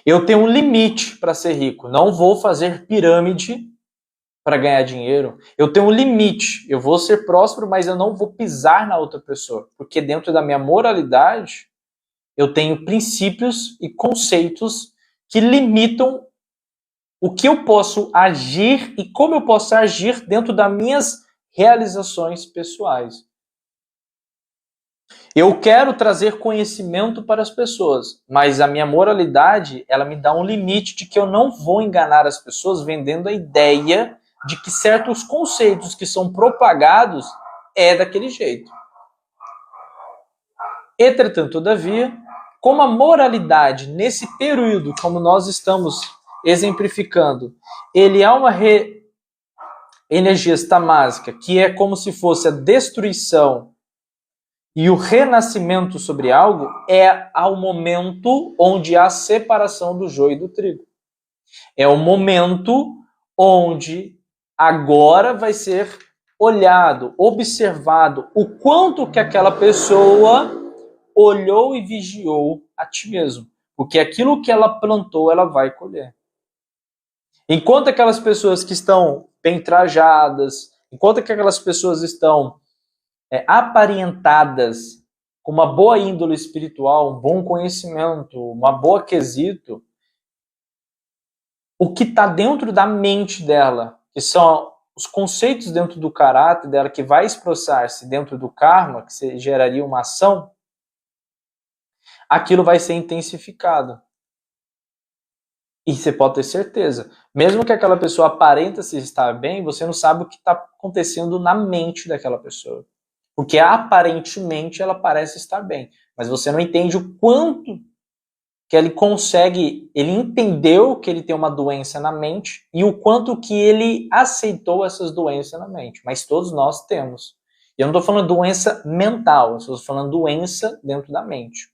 Eu tenho um limite para ser rico. Não vou fazer pirâmide para ganhar dinheiro. Eu tenho um limite. Eu vou ser próspero, mas eu não vou pisar na outra pessoa. Porque dentro da minha moralidade, eu tenho princípios e conceitos que limitam o que eu posso agir e como eu posso agir dentro das minhas realizações pessoais. Eu quero trazer conhecimento para as pessoas, mas a minha moralidade, ela me dá um limite de que eu não vou enganar as pessoas vendendo a ideia de que certos conceitos que são propagados é daquele jeito. Entretanto, todavia, como a moralidade nesse período, como nós estamos exemplificando, ele é uma energia tamásica, que é como se fosse a destruição e o renascimento sobre algo, é ao momento onde há separação do joio e do trigo. É o momento onde agora vai ser olhado, observado o quanto que aquela pessoa olhou e vigiou a ti mesmo. Porque aquilo que ela plantou, ela vai colher. Enquanto aquelas pessoas que estão bem trajadas, enquanto que aquelas pessoas estão aparentadas com uma boa índole espiritual, um bom conhecimento, uma boa quesito, o que está dentro da mente dela, que são os conceitos dentro do caráter dela, que vai expressar-se dentro do karma, que geraria uma ação, aquilo vai ser intensificado. E você pode ter certeza, mesmo que aquela pessoa aparenta se estar bem, você não sabe o que está acontecendo na mente daquela pessoa. Porque aparentemente ela parece estar bem, mas você não entende o quanto que ele consegue, ele entendeu que ele tem uma doença na mente e o quanto que ele aceitou essas doenças na mente. Mas todos nós temos. E eu não estou falando doença mental, eu estou falando doença dentro da mente.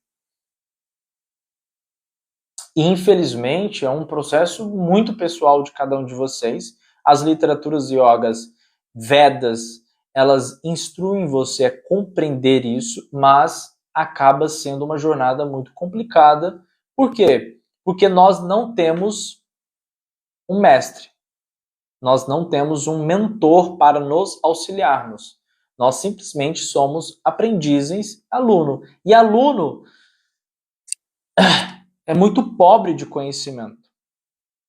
E, infelizmente, é um processo muito pessoal de cada um de vocês. As literaturas yogas, Vedas, elas instruem você a compreender isso, mas acaba sendo uma jornada muito complicada. Por quê? Porque nós não temos um mestre. Nós não temos um mentor para nos auxiliarmos. Nós simplesmente somos aprendizes, aluno. E aluno é muito pobre de conhecimento.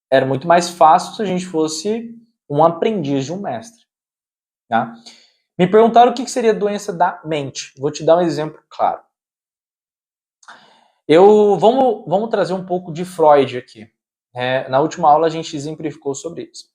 Era muito mais fácil se a gente fosse um aprendiz de um mestre. Tá? Me perguntaram o que seria doença da mente. Vou te dar um exemplo claro. Vamos trazer um pouco de Freud aqui. Na última aula a gente exemplificou sobre isso.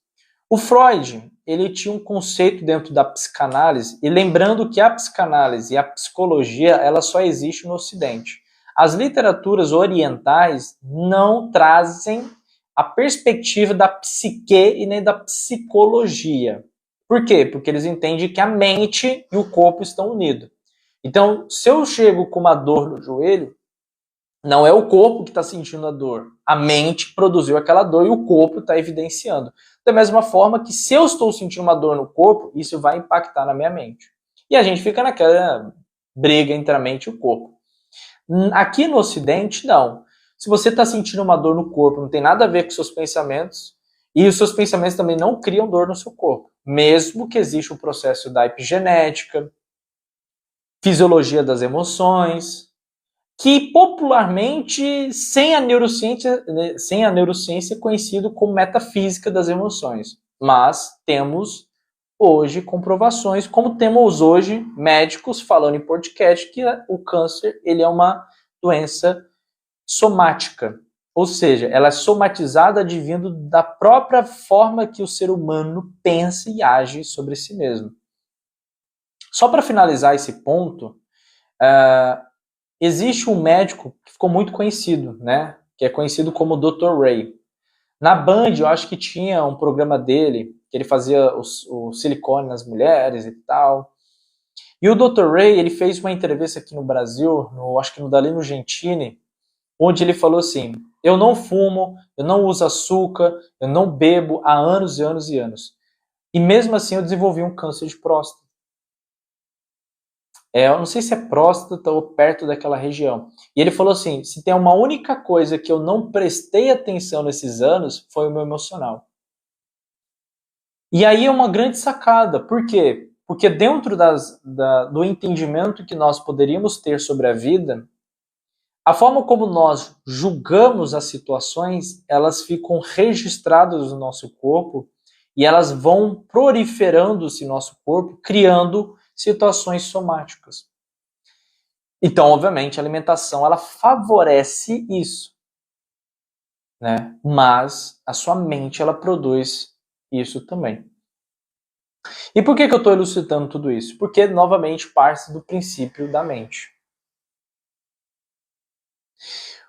O Freud, ele tinha um conceito dentro da psicanálise, e lembrando que a psicanálise e a psicologia, ela só existe no Ocidente. As literaturas orientais não trazem a perspectiva da psique e nem da psicologia. Por quê? Porque eles entendem que a mente e o corpo estão unidos. Então, se eu chego com uma dor no joelho, não é o corpo que está sentindo a dor. A mente produziu aquela dor e o corpo está evidenciando. Da mesma forma que se eu estou sentindo uma dor no corpo, isso vai impactar na minha mente. E a gente fica naquela, briga entre a mente e o corpo. Aqui no Ocidente, não. Se você está sentindo uma dor no corpo, não tem nada a ver com seus pensamentos, e os seus pensamentos também não criam dor no seu corpo, mesmo que exista o processo da epigenética, fisiologia das emoções, que popularmente, sem a neurociência é conhecido como metafísica das emoções. Mas temos hoje comprovações, como temos hoje médicos falando em podcast que o câncer ele é uma doença somática, ou seja, ela é somatizada advindo da própria forma que o ser humano pensa e age sobre si mesmo. Só para finalizar esse ponto, existe um médico que ficou muito conhecido, né? Que é conhecido como Dr. Ray. Na Band, eu acho que tinha um programa dele, que ele fazia o silicone nas mulheres e tal. E o Dr. Ray, ele fez uma entrevista aqui no Brasil, acho que no Danilo Gentili, onde ele falou assim: eu não fumo, eu não uso açúcar, eu não bebo há anos e anos e anos. E mesmo assim eu desenvolvi um câncer de próstata. Eu não sei se é próstata ou perto daquela região. E ele falou assim: se tem uma única coisa que eu não prestei atenção nesses anos, foi o meu emocional. E aí é uma grande sacada. Por quê? Porque dentro do entendimento que nós poderíamos ter sobre a vida, a forma como nós julgamos as situações, elas ficam registradas no nosso corpo e elas vão proliferando-se no nosso corpo, criando situações somáticas. Então, obviamente, a alimentação ela favorece isso, né? Mas a sua mente ela produz isso também. E por que eu estou elucidando tudo isso? Porque, novamente, parte do princípio da mente.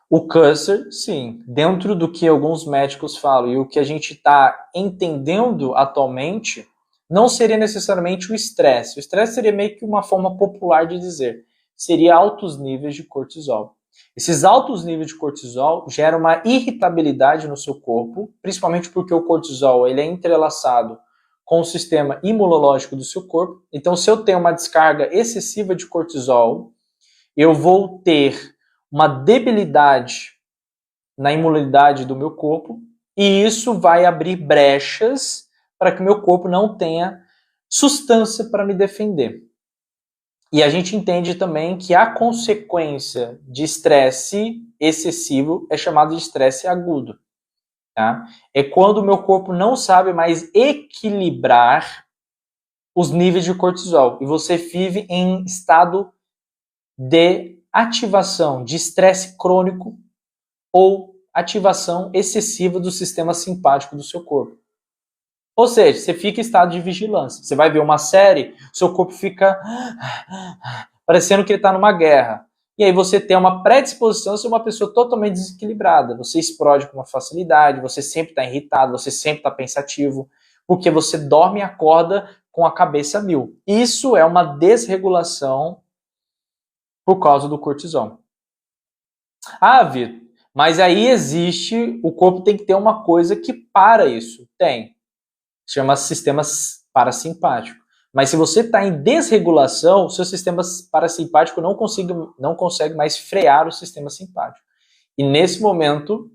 O câncer, sim, dentro do que alguns médicos falam e o que a gente está entendendo atualmente, não seria necessariamente o estresse. O estresse seria meio que uma forma popular de dizer. Seria altos níveis de cortisol. Esses altos níveis de cortisol geram uma irritabilidade no seu corpo, principalmente porque o cortisol ele é entrelaçado com o sistema imunológico do seu corpo. Então, se eu tenho uma descarga excessiva de cortisol, eu vou ter uma debilidade na imunidade do meu corpo e isso vai abrir brechas para que o meu corpo não tenha substância para me defender. E a gente entende também que a consequência de estresse excessivo é chamado de estresse agudo. Tá? É quando o meu corpo não sabe mais equilibrar os níveis de cortisol e você vive em estado de ativação de estresse crônico ou ativação excessiva do sistema simpático do seu corpo. Ou seja, você fica em estado de vigilância. Você vai ver uma série, seu corpo fica parecendo que ele está numa guerra. E aí você tem uma predisposição a ser uma pessoa totalmente desequilibrada. Você explode com uma facilidade, você sempre está irritado, você sempre está pensativo, porque você dorme e acorda com a cabeça a mil. Isso é uma desregulação por causa do cortisol. Ah, Vitor, mas aí existe, o corpo tem que ter uma coisa que para isso. Tem. Chama sistema parasimpático. Mas se você está em desregulação, seu sistema parasimpático não consegue mais frear o sistema simpático. E nesse momento,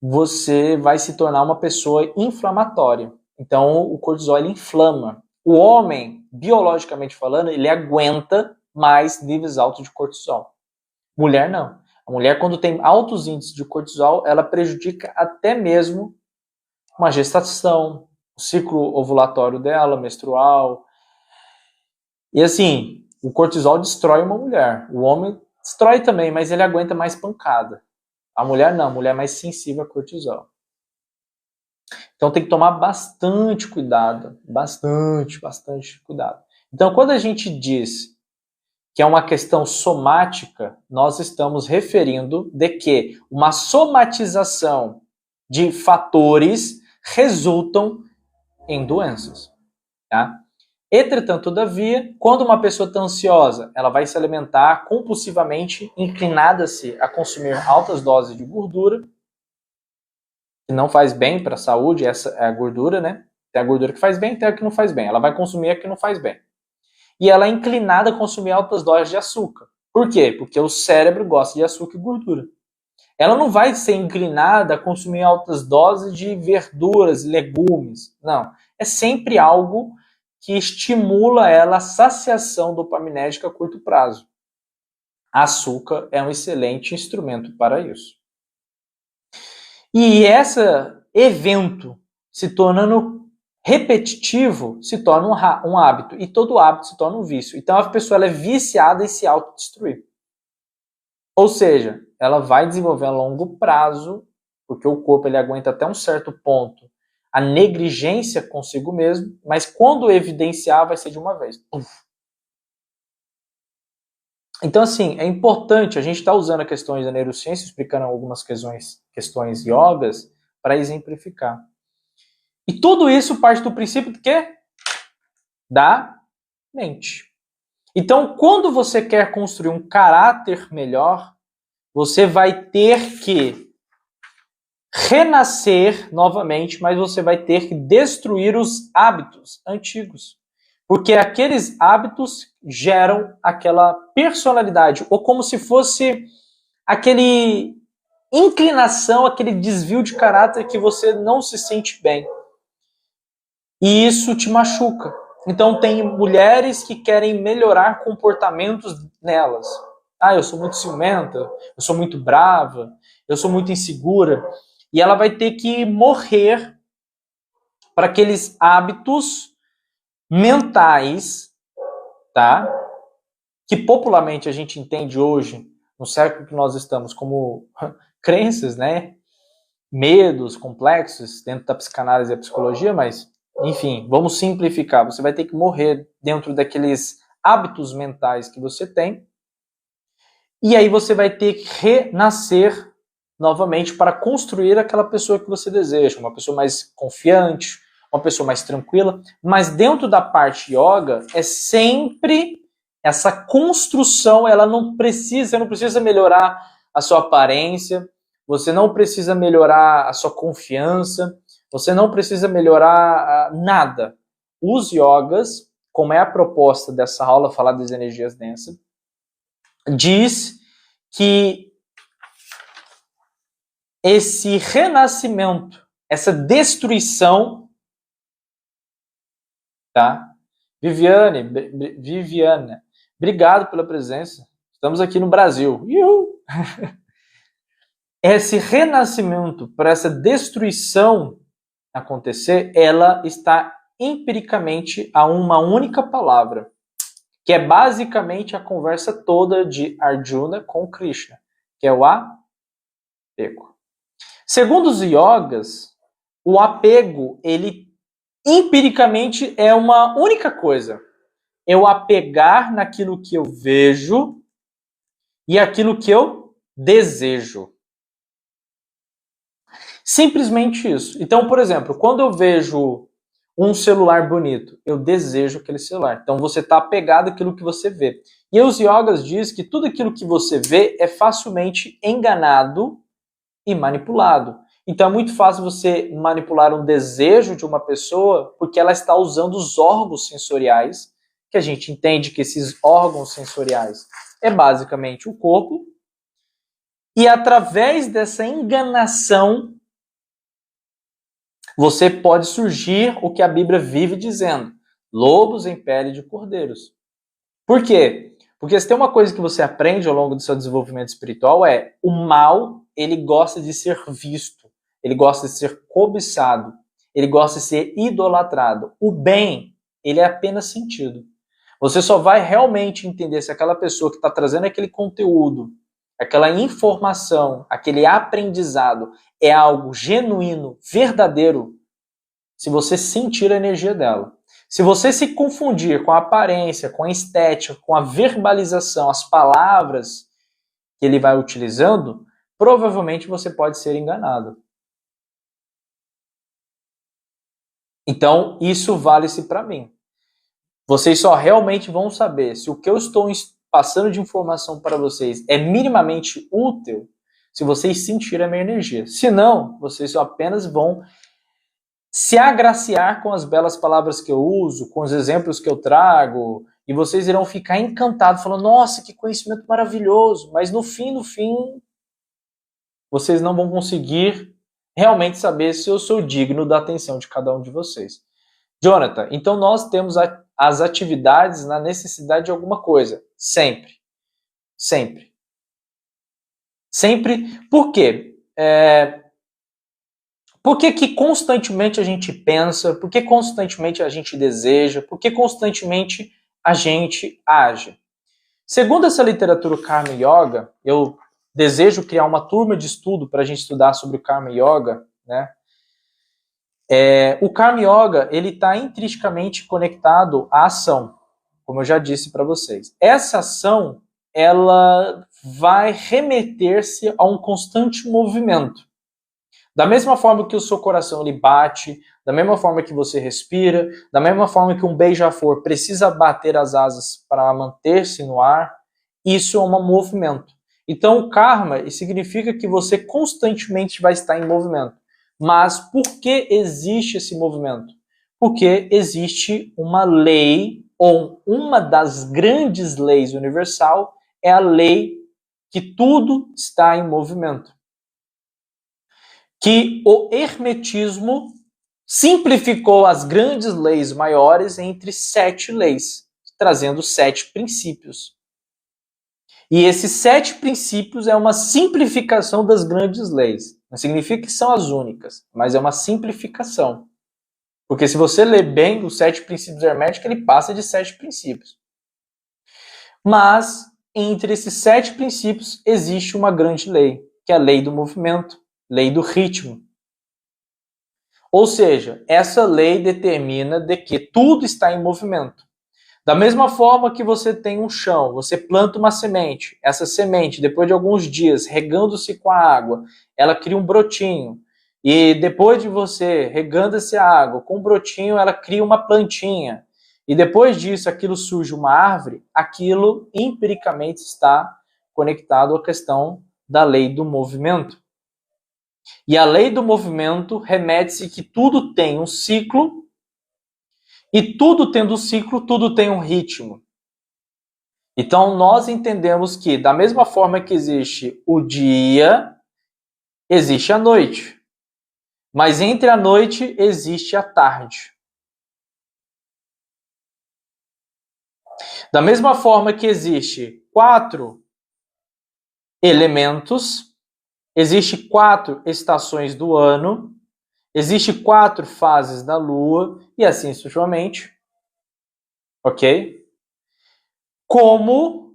você vai se tornar uma pessoa inflamatória. Então, o cortisol ele inflama. O homem, biologicamente falando, ele aguenta mais níveis altos de cortisol. Mulher não. A mulher, quando tem altos índices de cortisol, ela prejudica até mesmo uma gestação, o ciclo ovulatório dela, menstrual. E assim, o cortisol destrói uma mulher. O homem destrói também, mas ele aguenta mais pancada. A mulher não, a mulher é mais sensível a cortisol. Então tem que tomar bastante cuidado. Bastante cuidado. Então quando a gente diz que é uma questão somática, nós estamos referindo de que uma somatização de fatores resultam em doenças. Tá? Entretanto, todavia, quando uma pessoa está ansiosa, ela vai se alimentar compulsivamente, inclinada-se a consumir altas doses de gordura, que não faz bem para a saúde, essa é a gordura, né? Tem a gordura que faz bem, tem a que não faz bem. Ela vai consumir a que não faz bem. e ela é inclinada a consumir altas doses de açúcar. Por quê? Porque o cérebro gosta de açúcar e gordura. Ela não vai ser inclinada a consumir altas doses de verduras, legumes. Não. É sempre algo que estimula ela a saciação dopaminérgica a curto prazo. Açúcar é um excelente instrumento para isso. E esse evento se tornando repetitivo se torna um hábito. E todo hábito se torna um vício. Então a pessoa ela é viciada em se autodestruir. Ou seja, ela vai desenvolver a longo prazo, porque o corpo ele aguenta até um certo ponto a negligência consigo mesmo, mas quando evidenciar vai ser de uma vez. Então, assim, é importante, a gente está usando questões da neurociência, explicando algumas questões yogas, para exemplificar. E tudo isso parte do princípio de quê? Da mente. Então, quando você quer construir um caráter melhor, você vai ter que renascer novamente, mas você vai ter que destruir os hábitos antigos. Porque aqueles hábitos geram aquela personalidade, ou como se fosse aquele inclinação, aquele desvio de caráter que você não se sente bem. E isso te machuca. Então tem mulheres que querem melhorar comportamentos nelas. Ah, eu sou muito ciumenta, eu sou muito brava, eu sou muito insegura. E ela vai ter que morrer para aqueles hábitos mentais, tá? Que popularmente a gente entende hoje, no século que nós estamos, como crenças, né? Medos, complexos, dentro da psicanálise e da psicologia, mas, enfim, vamos simplificar. Você vai ter que morrer dentro daqueles hábitos mentais que você tem, e aí você vai ter que renascer novamente para construir aquela pessoa que você deseja, uma pessoa mais confiante, uma pessoa mais tranquila, mas dentro da parte yoga é sempre essa construção, ela não precisa, você não precisa melhorar a sua aparência, você não precisa melhorar a sua confiança, você não precisa melhorar nada. Os yogas, como é a proposta dessa aula, falar das energias densas, diz que esse renascimento, essa destruição, tá? Viviana, obrigado pela presença. Estamos aqui no Brasil. Uhul! Esse renascimento, para essa destruição acontecer, ela está empiricamente a uma única palavra, que é basicamente a conversa toda de Arjuna com Krishna, que é o apego. Segundo os yogas, o apego, ele empiricamente é uma única coisa. Eu apegar naquilo que eu vejo e aquilo que eu desejo. Simplesmente isso. Então, por exemplo, quando eu vejo um celular bonito, eu desejo aquele celular. Então você está apegado àquilo que você vê. E os yogas dizem que tudo aquilo que você vê é facilmente enganado e manipulado. Então é muito fácil você manipular um desejo de uma pessoa porque ela está usando os órgãos sensoriais, que a gente entende que esses órgãos sensoriais é basicamente o corpo, e através dessa enganação você pode surgir o que a Bíblia vive dizendo, lobos em pele de cordeiros. Por quê? Porque se tem uma coisa que você aprende ao longo do seu desenvolvimento espiritual é o mal, ele gosta de ser visto, ele gosta de ser cobiçado, ele gosta de ser idolatrado. O bem, ele é apenas sentido. Você só vai realmente entender se aquela pessoa que está trazendo aquele conteúdo, aquela informação, aquele aprendizado é algo genuíno, verdadeiro, se você sentir a energia dela. Se você se confundir com a aparência, com a estética, com a verbalização, as palavras que ele vai utilizando, provavelmente você pode ser enganado. Então, isso vale-se para mim. Vocês só realmente vão saber se o que eu estou passando de informação para vocês é minimamente útil se vocês sentirem a minha energia. Se não, vocês só apenas vão se agraciar com as belas palavras que eu uso, com os exemplos que eu trago e vocês irão ficar encantados, falando, nossa, que conhecimento maravilhoso, mas no fim, vocês não vão conseguir realmente saber se eu sou digno da atenção de cada um de vocês. Jonathan, então nós temos as atividades na necessidade de alguma coisa, sempre. Sempre. Sempre. Por quê? Por que constantemente a gente pensa? Por que constantemente a gente deseja? Por que constantemente a gente age? Segundo essa literatura Karma Yoga, eu desejo criar uma turma de estudo para a gente estudar sobre o Karma Yoga, né? O Karma Yoga, ele está intrinsecamente conectado à ação, como eu já disse para vocês. Essa ação, ela vai remeter-se a um constante movimento. Da mesma forma que o seu coração ele bate, da mesma forma que você respira, da mesma forma que um beija-flor precisa bater as asas para manter-se no ar, isso é um movimento. Então, o karma significa que você constantemente vai estar em movimento. Mas por que existe esse movimento? Porque existe uma lei, ou uma das grandes leis universal, é a lei que tudo está em movimento. Que o hermetismo simplificou as grandes leis maiores entre 7 leis, trazendo 7 princípios. E esses 7 princípios é uma simplificação das grandes leis. Não significa que são as únicas, mas é uma simplificação. Porque se você ler bem os 7 princípios herméticos, ele passa de 7 princípios. Mas, entre esses 7 princípios, existe uma grande lei, que é a lei do movimento, lei do ritmo. Ou seja, essa lei determina de que tudo está em movimento. Da mesma forma que você tem um chão, você planta uma semente, essa semente, depois de alguns dias, regando-se com a água, ela cria um brotinho. E depois de você regando essa água com o brotinho, ela cria uma plantinha. E depois disso, aquilo surge uma árvore, aquilo empiricamente está conectado à questão da lei do movimento. E a lei do movimento remete-se que tudo tem um ciclo, e tudo tendo um ciclo, tudo tem um ritmo. Então, nós entendemos que, da mesma forma que existe o dia, existe a noite. Mas entre a noite, existe a tarde. Da mesma forma que existe 4 elementos, existe 4 estações do ano, existe 4 fases da Lua, e assim sucessivamente. Ok? Como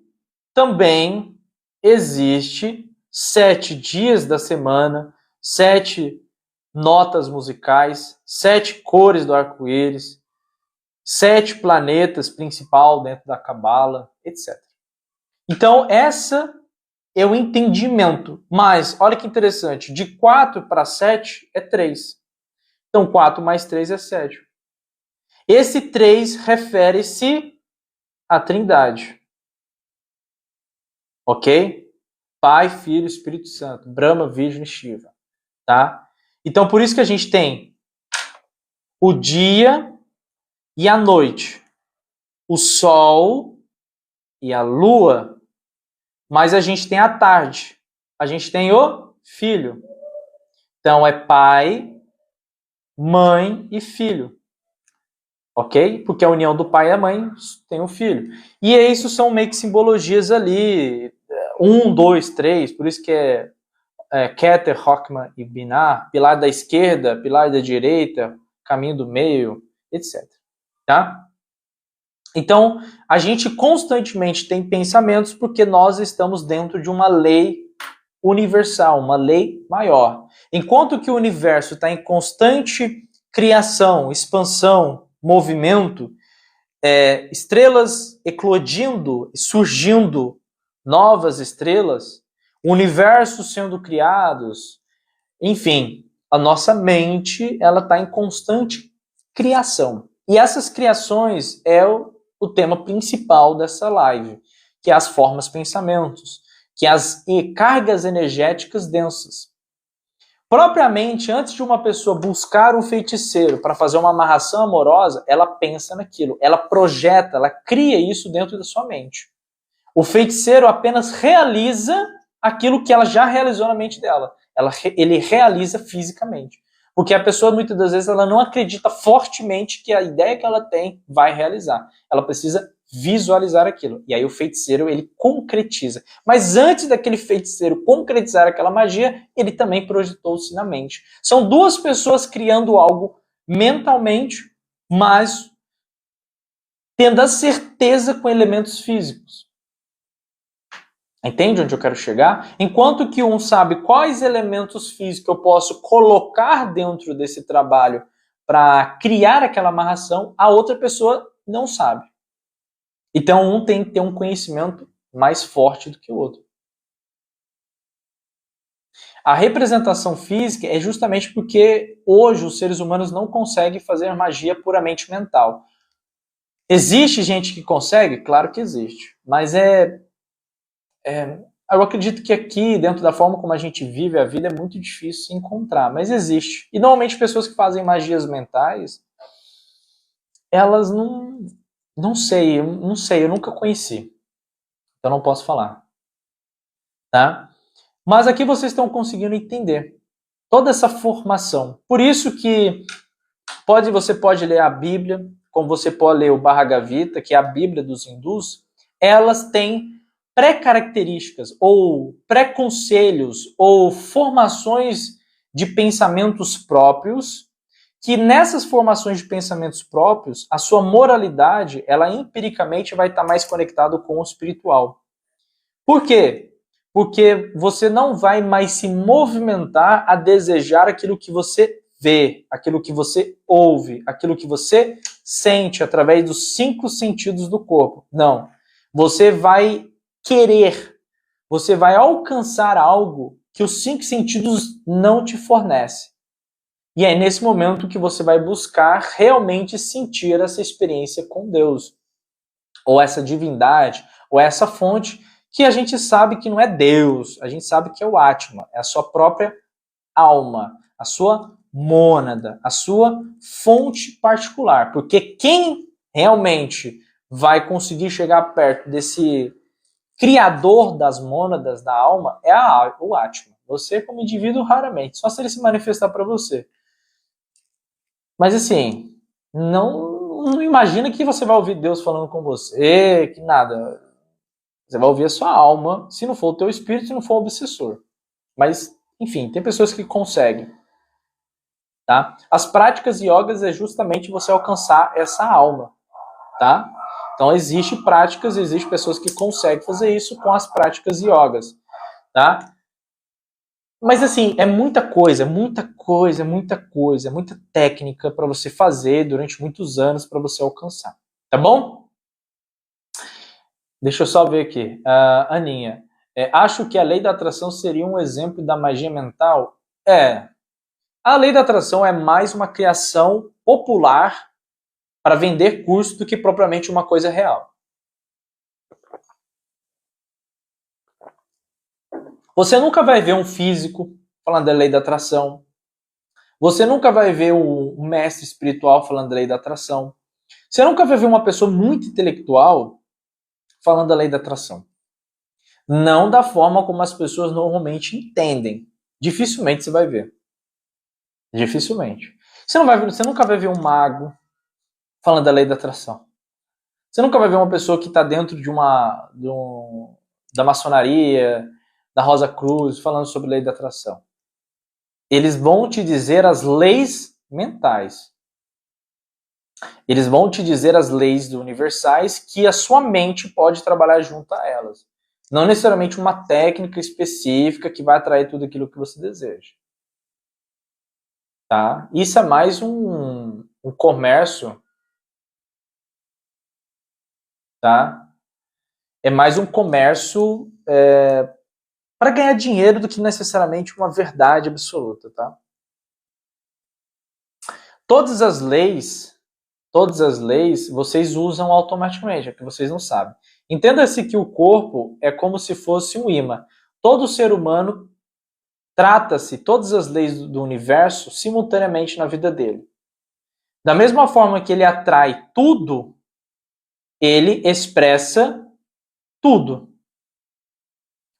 também existe 7 dias da semana, 7 notas musicais, 7 cores do arco-íris, 7 planetas principal dentro da Cabala, etc. Então, essa é o entendimento. Mas, olha que interessante, de 4 para 7 é 3. Então, 4 mais 3 é 7. Esse 3 refere-se à Trindade. Ok? Pai, Filho e Espírito Santo. Brahma, Vishnu e Shiva. Tá? Então, por isso que a gente tem o dia e a noite. O Sol e a Lua. Mas a gente tem a tarde. A gente tem o Filho. Então, é Pai, Mãe e Filho. Ok? Porque a união do pai e a mãe tem um filho. E isso são meio que simbologias ali. 1, 2, 3. Por isso que é Keter, Rockman e Binar. Pilar da esquerda, pilar da direita, caminho do meio, etc. Tá? Então, a gente constantemente tem pensamentos porque nós estamos dentro de uma lei universal, uma lei maior. Enquanto que o universo está em constante criação, expansão, movimento, estrelas eclodindo, surgindo novas estrelas, o universo sendo criados, enfim, a nossa mente ela está em constante criação. E essas criações é o tema principal dessa live, que é as formas pensamentos, que é as cargas energéticas densas. Propriamente, antes de uma pessoa buscar um feiticeiro para fazer uma amarração amorosa, ela pensa naquilo, ela projeta, ela cria isso dentro da sua mente. O feiticeiro apenas realiza aquilo que ela já realizou na mente dela. Ele realiza fisicamente. Porque a pessoa, muitas das vezes, ela não acredita fortemente que a ideia que ela tem vai realizar. Ela precisa visualizar aquilo. E aí o feiticeiro, ele concretiza. Mas antes daquele feiticeiro concretizar aquela magia, ele também projetou-se na mente. São duas pessoas criando algo mentalmente, mas tendo a certeza com elementos físicos. Entende onde eu quero chegar? Enquanto que um sabe quais elementos físicos eu posso colocar dentro desse trabalho para criar aquela amarração, a outra pessoa não sabe. Então, um tem que ter um conhecimento mais forte do que o outro. A representação física é justamente porque hoje os seres humanos não conseguem fazer magia puramente mental. Existe gente que consegue? Claro que existe. Mas eu acredito que aqui, dentro da forma como a gente vive a vida, é muito difícil se encontrar. Mas existe. E normalmente pessoas que fazem magias mentais, elas não sei, eu nunca conheci. Então não posso falar. Tá? Mas aqui vocês estão conseguindo entender toda essa formação. Por isso que você pode ler a Bíblia, como você pode ler o Bhagavad Gita, que é a Bíblia dos hindus, elas têm pré-características, ou pré-conselhos, ou formações de pensamentos próprios, que nessas formações de pensamentos próprios, a sua moralidade, ela empiricamente vai estar mais conectada com o espiritual. Por quê? Porque você não vai mais se movimentar a desejar aquilo que você vê, aquilo que você ouve, aquilo que você sente através dos 5 sentidos do corpo. Não. Você vai querer, você vai alcançar algo que os 5 sentidos não te fornecem. E é nesse momento que você vai buscar realmente sentir essa experiência com Deus, ou essa divindade, ou essa fonte que a gente sabe que não é Deus, a gente sabe que é o Atma, é a sua própria alma, a sua mônada, a sua fonte particular. Porque quem realmente vai conseguir chegar perto desse criador das mônadas da alma é o Atma. Você, como indivíduo, raramente, só se ele se manifestar para você. Mas assim, não imagina que você vai ouvir Deus falando com você, que nada. Você vai ouvir a sua alma, se não for o teu espírito, se não for o obsessor. Mas, enfim, tem pessoas que conseguem. Tá? As práticas yogas é justamente você alcançar essa alma. Tá? Então, existe pessoas que conseguem fazer isso com as práticas yogas. Tá? Mas, assim, é muita coisa, muita técnica para você fazer durante muitos anos para você alcançar. Tá bom? Deixa eu só ver aqui. Aninha, acho que a lei da atração seria um exemplo da magia mental? A lei da atração é mais uma criação popular para vender curso do que propriamente uma coisa real. Você nunca vai ver um físico falando da lei da atração. Você nunca vai ver um mestre espiritual falando da lei da atração. Você nunca vai ver uma pessoa muito intelectual falando da lei da atração. Não da forma como as pessoas normalmente entendem. Dificilmente você vai ver. Dificilmente. Você nunca vai ver um mago falando da lei da atração. Você nunca vai ver uma pessoa que está dentro da maçonaria, da Rosa Cruz, falando sobre lei da atração. Eles vão te dizer as leis mentais. Eles vão te dizer as leis universais que a sua mente pode trabalhar junto a elas. Não necessariamente uma técnica específica que vai atrair tudo aquilo que você deseja. Tá? Isso é mais um comércio. Tá? É mais um comércio para ganhar dinheiro do que necessariamente uma verdade absoluta. Tá? Todas as leis vocês usam automaticamente, é que vocês não sabem. Entenda-se que o corpo é como se fosse um imã. Todo ser humano trata-se todas as leis do universo simultaneamente na vida dele. Da mesma forma que ele atrai tudo, ele expressa tudo.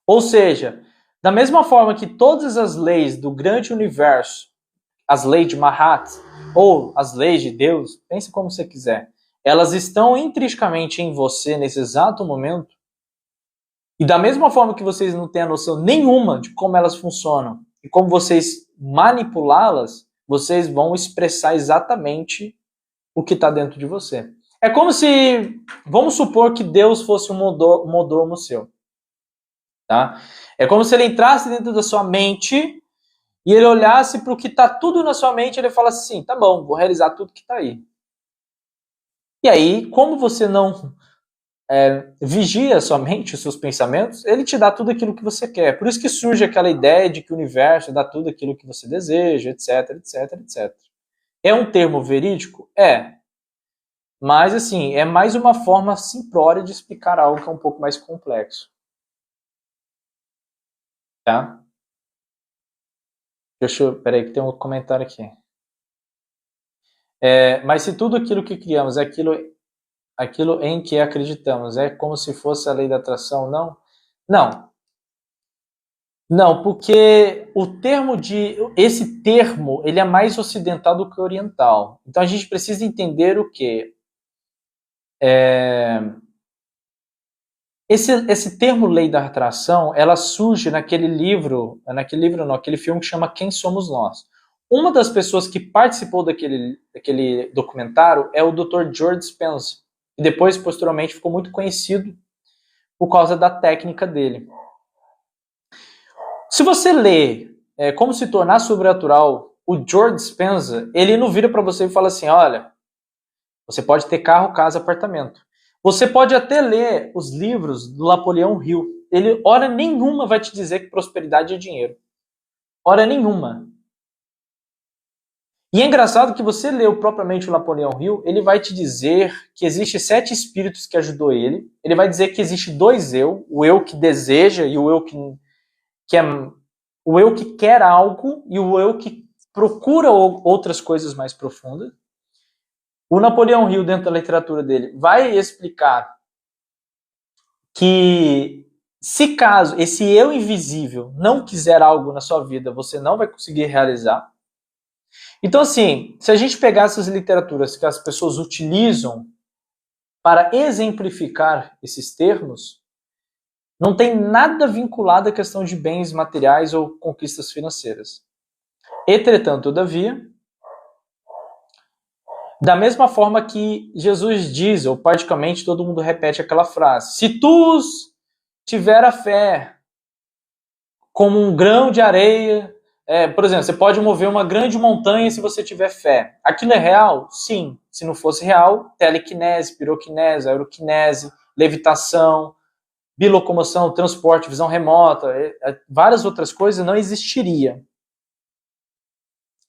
Ou seja, da mesma forma que todas as leis do grande universo, as leis de Mahat, ou as leis de Deus, pense como você quiser, elas estão intrinsecamente em você nesse exato momento, e da mesma forma que vocês não têm a noção nenhuma de como elas funcionam e como vocês manipulá-las, vocês vão expressar exatamente o que está dentro de você. É como se, vamos supor que Deus fosse um mordomo seu. Tá? É como se ele entrasse dentro da sua mente e ele olhasse para o que está tudo na sua mente e ele falasse assim, tá bom, vou realizar tudo que está aí. E aí, como você não vigia a sua mente, os seus pensamentos, ele te dá tudo aquilo que você quer. Por isso que surge aquela ideia de que o universo dá tudo aquilo que você deseja, etc, etc, etc. É um termo verídico? É. Mas, assim, é mais uma forma simplória de explicar algo que é um pouco mais complexo. Tá? Peraí, que tem um comentário aqui. Mas se tudo aquilo que criamos é aquilo em que acreditamos, é como se fosse a lei da atração, não? Não. Não, porque esse termo, ele é mais ocidental do que oriental. Então a gente precisa entender o quê? Esse termo lei da atração, ela surge naquele filme que chama Quem Somos Nós. Uma das pessoas que participou daquele documentário é o Dr. George Spencer, e depois, posteriormente, ficou muito conhecido por causa da técnica dele. Se você lê Como Se Tornar Sobrenatural, o George Spencer, ele não vira para você e fala assim, olha, você pode ter carro, casa, apartamento. Você pode até ler os livros do Napoleão Hill. Ele, hora nenhuma, vai te dizer que prosperidade é dinheiro. Hora nenhuma. E é engraçado que você leu propriamente o Napoleão Hill, ele vai te dizer que existe 7 espíritos que ajudou ele. Ele vai dizer que existe 2 eu, o eu que deseja e o eu o eu que quer algo e o eu que procura outras coisas mais profundas. O Napoleão Hill, dentro da literatura dele, vai explicar que se caso esse eu invisível não quiser algo na sua vida, você não vai conseguir realizar. Então, assim, se a gente pegar essas literaturas que as pessoas utilizam para exemplificar esses termos, não tem nada vinculado à questão de bens materiais ou conquistas financeiras. Entretanto, todavia, da mesma forma que Jesus diz, ou praticamente todo mundo repete aquela frase, se tu tiver a fé como um grão de areia, por exemplo, você pode mover uma grande montanha se você tiver fé. Aquilo é real? Sim. Se não fosse real, telecinese, pirocinese, aerocinese, levitação, bilocomoção, transporte, visão remota, várias outras coisas não existiria.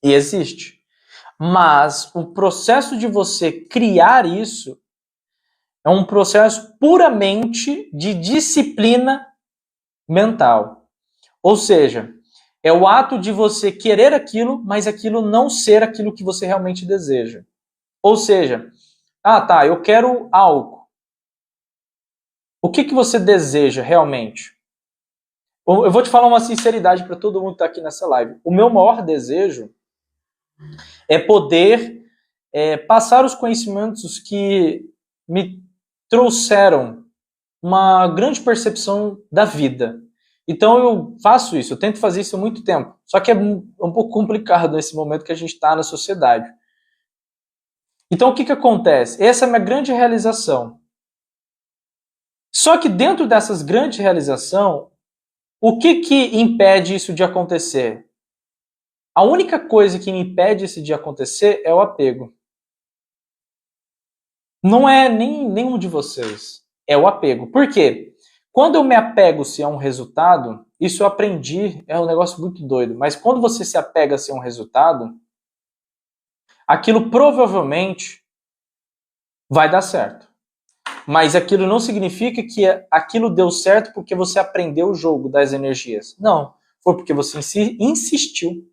E existe. Mas o processo de você criar isso é um processo puramente de disciplina mental. Ou seja, é o ato de você querer aquilo, mas aquilo não ser aquilo que você realmente deseja. Ou seja, eu quero algo. O que você deseja realmente? Eu vou te falar uma sinceridade para todo mundo que está aqui nessa live. O meu maior desejo é poder passar os conhecimentos que me trouxeram uma grande percepção da vida. Então eu faço isso, eu tento fazer isso há muito tempo. Só que é um pouco complicado nesse momento que a gente está na sociedade. Então o que acontece? Essa é a minha grande realização. Só que dentro dessas grandes realizações, o que impede isso de acontecer? A única coisa que me impede isso de acontecer é o apego. Não é nenhum de vocês. É o apego. Por quê? Quando eu me apego-se a um resultado, isso eu aprendi, é um negócio muito doido, mas quando você se apega-se a um resultado, aquilo provavelmente vai dar certo. Mas aquilo não significa que aquilo deu certo porque você aprendeu o jogo das energias. Não. Foi porque você insistiu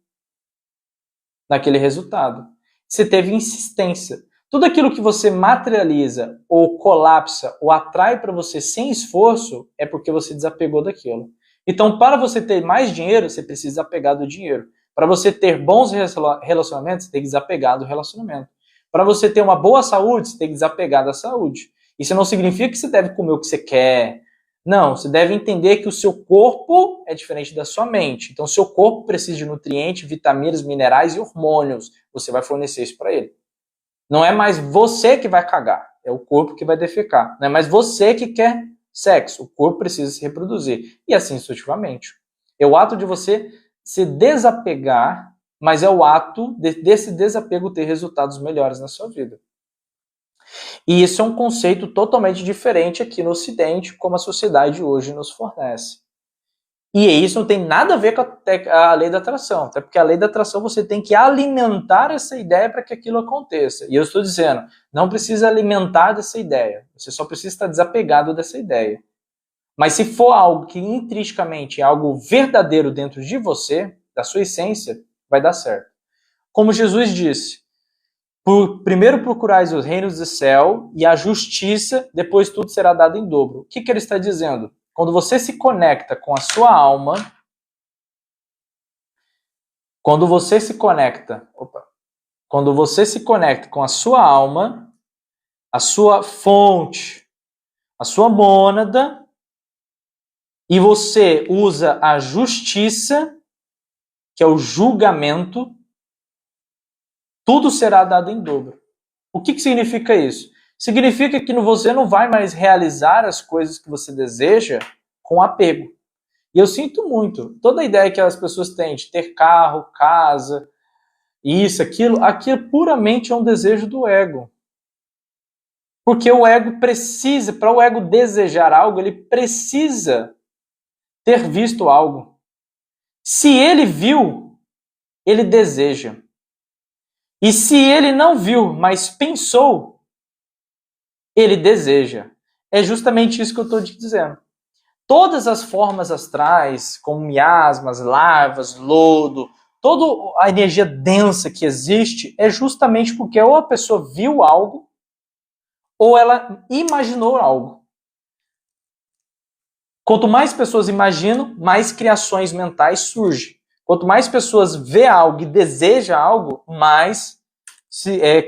naquele resultado. Você teve insistência. Tudo aquilo que você materializa, ou colapsa, ou atrai para você sem esforço, é porque você desapegou daquilo. Então, para você ter mais dinheiro, você precisa desapegar do dinheiro. Para você ter bons relacionamentos, você tem que desapegar do relacionamento. Para você ter uma boa saúde, você tem que desapegar da saúde. Isso não significa que você deve comer o que você quer. Não, você deve entender que o seu corpo é diferente da sua mente. Então, o seu corpo precisa de nutrientes, vitaminas, minerais e hormônios. Você vai fornecer isso para ele. Não é mais você que vai cagar, é o corpo que vai defecar. Não é mais você que quer sexo, o corpo precisa se reproduzir. E assim sucessivamente. É o ato de você se desapegar, mas é o ato desse desapego ter resultados melhores na sua vida. E isso é um conceito totalmente diferente aqui no Ocidente, como a sociedade hoje nos fornece. E isso não tem nada a ver com a lei da atração, até porque a lei da atração você tem que alimentar essa ideia para que aquilo aconteça. E eu estou dizendo, não precisa alimentar dessa ideia, você só precisa estar desapegado dessa ideia. Mas se for algo que intrinsecamente é algo verdadeiro dentro de você, da sua essência, vai dar certo. Como Jesus disse, primeiro procurais os reinos do céu e a justiça, depois tudo será dado em dobro. O que ele está dizendo? Quando você se conecta com a sua alma, quando você se conecta com a sua alma, a sua fonte, a sua mônada, e você usa a justiça, que é o julgamento, tudo será dado em dobro. O que significa isso? Significa que você não vai mais realizar as coisas que você deseja com apego. E eu sinto muito. Toda a ideia que as pessoas têm de ter carro, casa, isso, aquilo puramente é um desejo do ego. Porque o ego precisa, para o ego desejar algo, ele precisa ter visto algo. Se ele viu, ele deseja. E se ele não viu, mas pensou, ele deseja. É justamente isso que eu estou te dizendo. Todas as formas astrais, como miasmas, larvas, lodo, toda a energia densa que existe é justamente porque ou a pessoa viu algo ou ela imaginou algo. Quanto mais pessoas imaginam, mais criações mentais surgem. Quanto mais pessoas vê algo e deseja algo, mais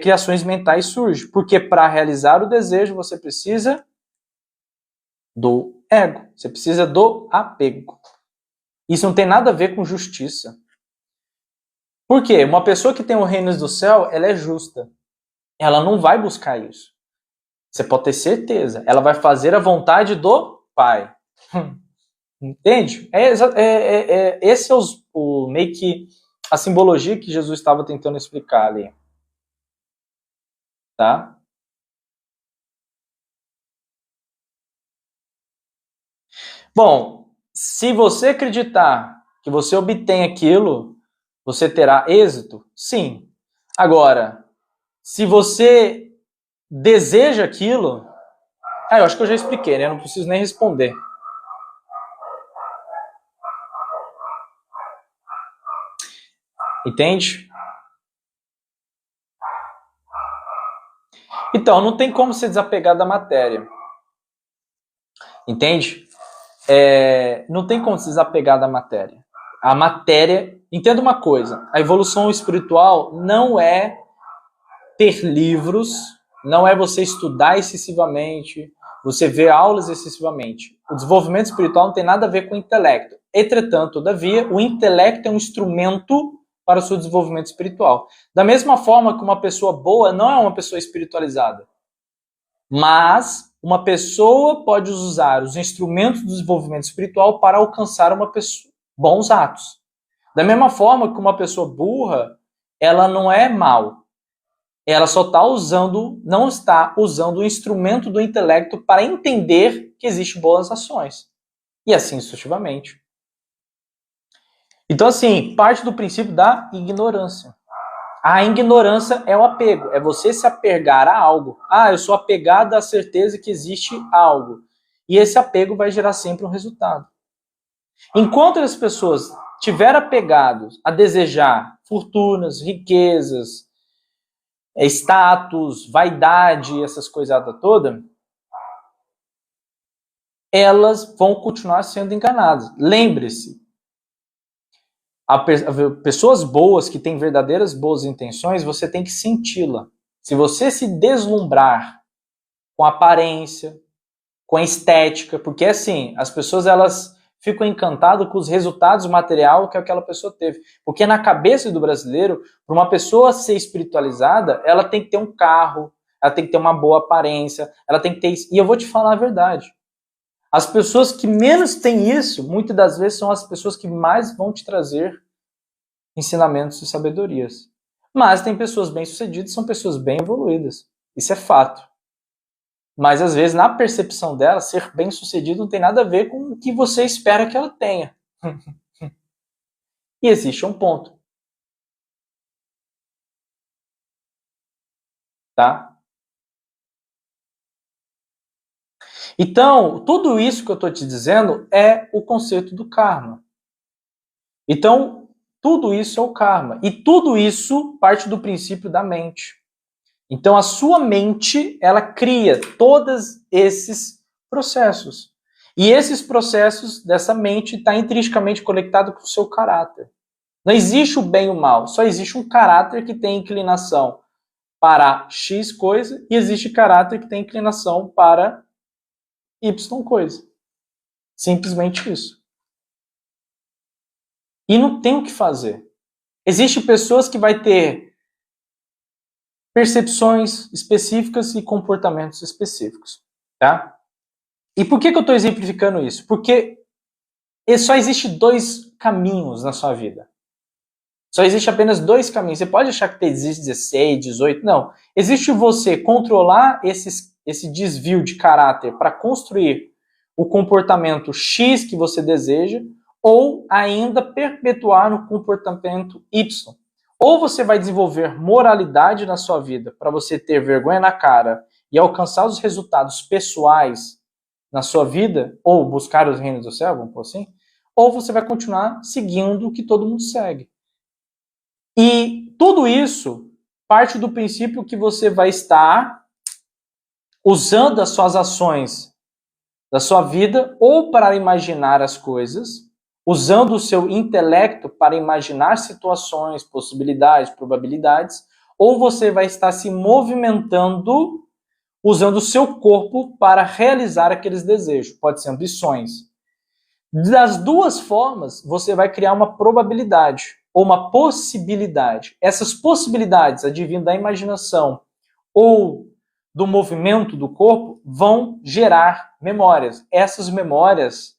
criações mentais surgem. Porque para realizar o desejo, você precisa do ego. Você precisa do apego. Isso não tem nada a ver com justiça. Por quê? Uma pessoa que tem o reino do céu, ela é justa. Ela não vai buscar isso. Você pode ter certeza. Ela vai fazer a vontade do Pai. Entende? Esse é meio que a simbologia que Jesus estava tentando explicar ali. Tá? Bom, se você acreditar que você obtém aquilo, você terá êxito? Sim. Agora, se você deseja aquilo... eu acho que eu já expliquei, né? Eu não preciso nem responder. Entende? Então, não tem como se desapegar da matéria. Entende? Não tem como se desapegar da matéria. A matéria... Entenda uma coisa. A evolução espiritual não é ter livros, não é você estudar excessivamente, você ver aulas excessivamente. O desenvolvimento espiritual não tem nada a ver com o intelecto. Entretanto, todavia, o intelecto é um instrumento para o seu desenvolvimento espiritual. Da mesma forma que uma pessoa boa não é uma pessoa espiritualizada. Mas uma pessoa pode usar os instrumentos do desenvolvimento espiritual para alcançar bons atos. Da mesma forma que uma pessoa burra, ela não é mal. Ela só não está usando o instrumento do intelecto para entender que existem boas ações. E assim sucessivamente. Então, assim, parte do princípio da ignorância. A ignorância é o apego, é você se apegar a algo. Eu sou apegado à certeza que existe algo. E esse apego vai gerar sempre um resultado. Enquanto as pessoas tiver apegado a desejar fortunas, riquezas, status, vaidade, essas coisadas todas, elas vão continuar sendo enganadas. Lembre-se, pessoas boas que têm verdadeiras boas intenções, você tem que senti-la. Se você se deslumbrar com a aparência, com a estética, porque assim, as pessoas elas ficam encantadas com os resultados materiais que aquela pessoa teve. Porque na cabeça do brasileiro, para uma pessoa ser espiritualizada, ela tem que ter um carro, ela tem que ter uma boa aparência, ela tem que ter isso. E eu vou te falar a verdade. As pessoas que menos têm isso, muitas das vezes são as pessoas que mais vão te trazer ensinamentos e sabedorias. Mas tem pessoas bem-sucedidas, são pessoas bem evoluídas. Isso é fato. Mas às vezes, na percepção dela, ser bem-sucedido não tem nada a ver com o que você espera que ela tenha. E existe um ponto. Tá? Então, tudo isso que eu estou te dizendo é o conceito do karma. Então, tudo isso é o karma. E tudo isso parte do princípio da mente. Então, a sua mente, ela cria todos esses processos. E esses processos dessa mente estão intrinsecamente conectados com o seu caráter. Não existe o bem e o mal, só existe um caráter que tem inclinação para X coisa e existe caráter que tem inclinação para Y coisa. Simplesmente isso. E não tem o que fazer. Existem pessoas que vai ter percepções específicas e comportamentos específicos, tá? E por que eu estou exemplificando isso? Porque só existe 2 caminhos na sua vida. Só existe apenas 2 caminhos. Você pode achar que existe 16, 18, não. Existe você controlar esse desvio de caráter para construir o comportamento X que você deseja, ou ainda perpetuar no comportamento Y. Ou você vai desenvolver moralidade na sua vida para você ter vergonha na cara e alcançar os resultados pessoais na sua vida, ou buscar os reinos do céu, vamos por assim, ou você vai continuar seguindo o que todo mundo segue. E tudo isso parte do princípio que você vai estar usando as suas ações da sua vida ou para imaginar as coisas, usando o seu intelecto para imaginar situações, possibilidades, probabilidades, ou você vai estar se movimentando usando o seu corpo para realizar aqueles desejos. Pode ser ambições. Das 2 formas, você vai criar uma probabilidade ou uma possibilidade. Essas possibilidades, advindo da imaginação ou do movimento do corpo, vão gerar memórias. Essas memórias,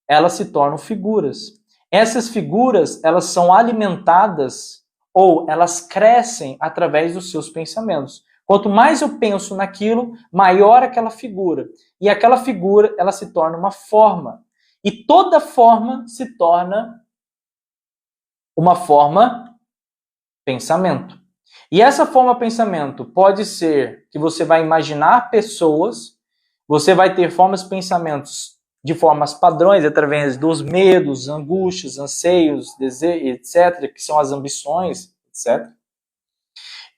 elas se tornam figuras. Essas figuras, elas são alimentadas ou elas crescem através dos seus pensamentos. Quanto mais eu penso naquilo, maior aquela figura. E aquela figura, ela se torna uma forma. E toda forma se torna uma forma pensamento. E essa forma pensamento pode ser que você vai imaginar pessoas, você vai ter formas pensamentos de formas padrões, através dos medos, angústias, anseios, desejos, etc., que são as ambições, etc.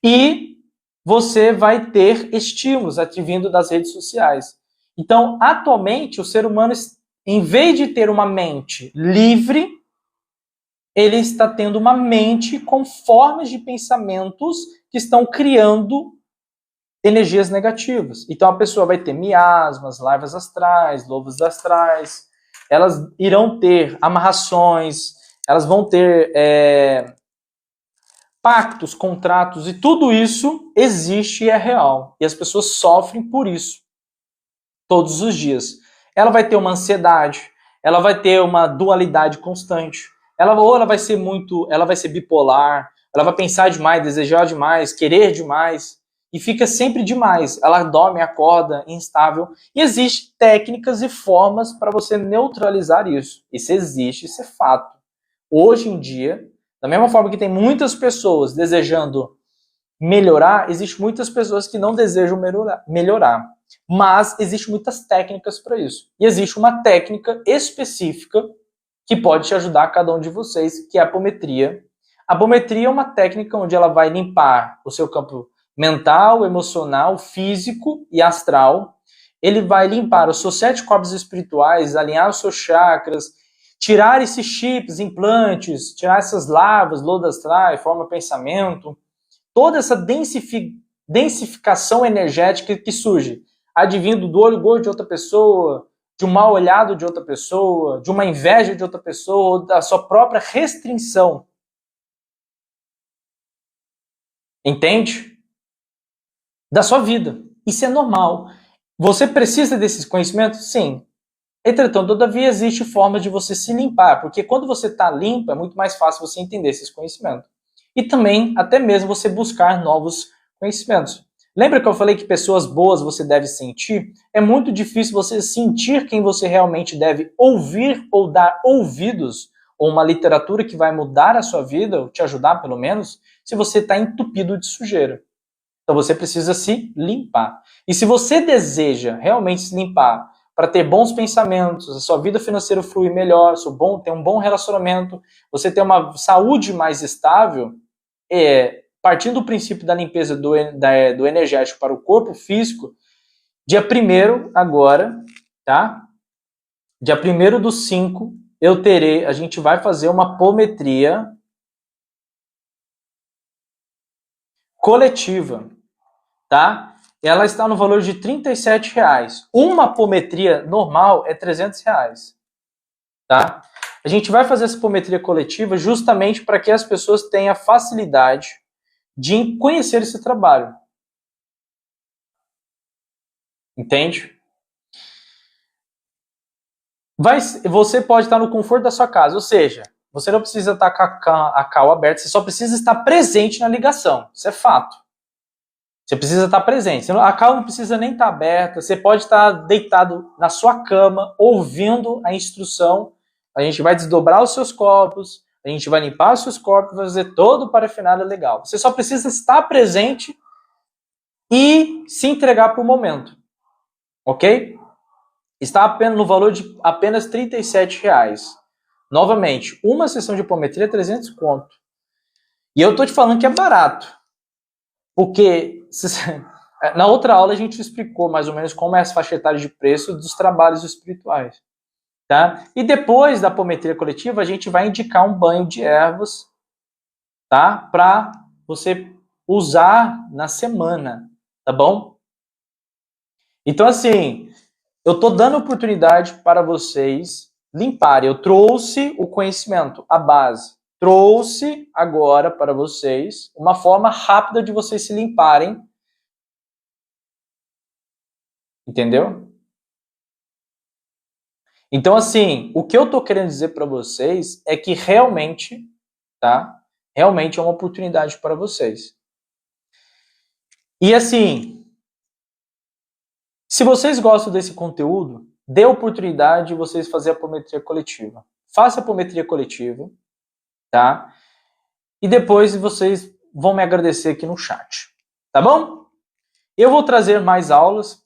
E você vai ter estímulos advindo das redes sociais. Então, atualmente, o ser humano, em vez de ter uma mente livre, ele está tendo uma mente com formas de pensamentos que estão criando energias negativas. Então a pessoa vai ter miasmas, larvas astrais, lobos astrais, elas irão ter amarrações, elas vão ter pactos, contratos, e tudo isso existe e é real. E as pessoas sofrem por isso todos os dias. Ela vai ter uma ansiedade, ela vai ter uma dualidade constante. Ela vai ser bipolar, ela vai pensar demais, desejar demais, querer demais, e fica sempre demais. Ela dorme, acorda, instável. E existem técnicas e formas para você neutralizar isso. Isso existe, isso é fato. Hoje em dia, da mesma forma que tem muitas pessoas desejando melhorar, existem muitas pessoas que não desejam melhorar. Mas existem muitas técnicas para isso. E existe uma técnica específica que pode te ajudar a cada um de vocês, que é a apometria. A apometria é uma técnica onde ela vai limpar o seu campo mental, emocional, físico e astral. Ele vai limpar os seus 7 corpos espirituais, alinhar os seus chakras, tirar esses chips, implantes, tirar essas larvas, lodo astral, forma pensamento, toda essa densificação energética que surge, advindo do olho gordo de outra pessoa, de um mal olhado de outra pessoa, de uma inveja de outra pessoa, ou da sua própria restrição. Entende? Da sua vida. Isso é normal. Você precisa desses conhecimentos? Sim. Entretanto, todavia, existe forma de você se limpar, porque quando você está limpo, é muito mais fácil você entender esses conhecimentos. E também, até mesmo, você buscar novos conhecimentos. Lembra que eu falei que pessoas boas você deve sentir? É muito difícil você sentir quem você realmente deve ouvir ou dar ouvidos, ou uma literatura que vai mudar a sua vida, ou te ajudar pelo menos, se você está entupido de sujeira. Então você precisa se limpar. E se você deseja realmente se limpar para ter bons pensamentos, a sua vida financeira fluir melhor, ter um bom relacionamento, você ter uma saúde mais estável, partindo do princípio da limpeza do energético para o corpo físico, dia 1º agora, tá? Dia 1º/5, a gente vai fazer uma apometria coletiva, tá? Ela está no valor de R$ 37,00. Uma apometria normal é R$ 300,00, tá? A gente vai fazer essa apometria coletiva justamente para que as pessoas tenham a facilidade de conhecer esse trabalho. Entende? Você pode estar no conforto da sua casa, ou seja, você não precisa estar com a cal aberta, você só precisa estar presente na ligação. Isso é fato. Você precisa estar presente. A cal não precisa nem estar aberta, você pode estar deitado na sua cama, ouvindo a instrução. A gente vai desdobrar os seus corpos, a gente vai limpar os seus corpos, vai fazer todo o parafernália legal. Você só precisa estar presente e se entregar para o momento. Ok? Está apenas no valor de apenas R$ 37,00. Novamente, uma sessão de apometria é 300 conto. E eu tô te falando que é barato. Porque na outra aula a gente explicou mais ou menos como é as faixas etárias de preço dos trabalhos espirituais. Tá? E depois da apometria coletiva, a gente vai indicar um banho de ervas, tá? Para você usar na semana, tá bom? Então, assim, eu tô dando oportunidade para vocês limparem. Eu trouxe o conhecimento, a base. Trouxe agora para vocês uma forma rápida de vocês se limparem. Entendeu? Então, assim, o que eu tô querendo dizer para vocês é que realmente, tá? Realmente é uma oportunidade para vocês. E assim, se vocês gostam desse conteúdo, dê a oportunidade de vocês fazer a apometria coletiva. Faça a apometria coletiva, tá? E depois vocês vão me agradecer aqui no chat, tá bom? Eu vou trazer mais aulas,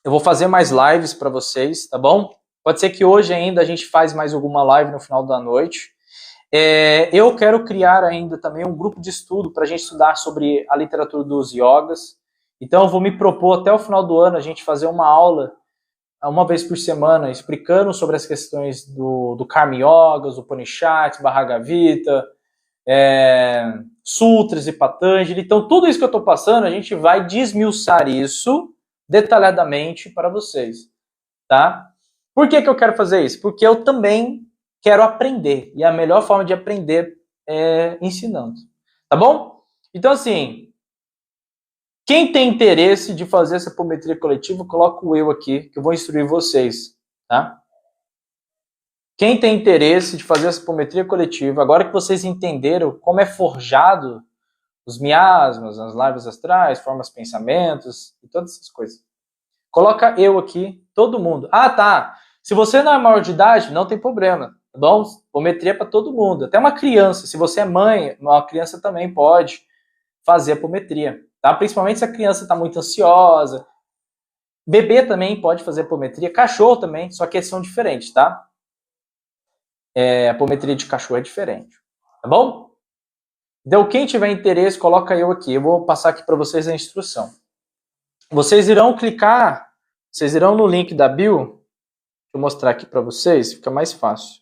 eu vou fazer mais lives para vocês, tá bom? Pode ser que hoje ainda a gente faz mais alguma live no final da noite. Eu quero criar ainda também um grupo de estudo para a gente estudar sobre a literatura dos yogas. Então eu vou me propor até o final do ano a gente fazer uma aula, uma vez por semana, explicando sobre as questões do Karma Yoga, os Upanishads, Bhagavad Gita, Sutras e Patanjali. Então tudo isso que eu estou passando, a gente vai desmiuçar isso detalhadamente para vocês, tá? Por que eu quero fazer isso? Porque eu também quero aprender, e a melhor forma de aprender é ensinando, tá bom? Então assim, quem tem interesse de fazer essa apometria coletiva, coloca o eu aqui, que eu vou instruir vocês, tá? Quem tem interesse de fazer essa apometria coletiva, agora que vocês entenderam como é forjado os miasmas, as larvas astrais, formas pensamentos e todas essas coisas, coloca eu aqui, todo mundo. Ah, tá. Se você não é maior de idade, não tem problema, tá bom? Apometria é para todo mundo, até uma criança. Se você é mãe, uma criança também pode fazer apometria, tá? Principalmente se a criança está muito ansiosa. Bebê também pode fazer apometria, cachorro também, só que são diferentes, tá? a apometria de cachorro é diferente. Tá bom? Então, quem tiver interesse, coloca eu aqui. Eu vou passar aqui para vocês a instrução. Vocês irão clicar, vocês irão no link da bio. Deixa eu mostrar aqui para vocês, fica mais fácil.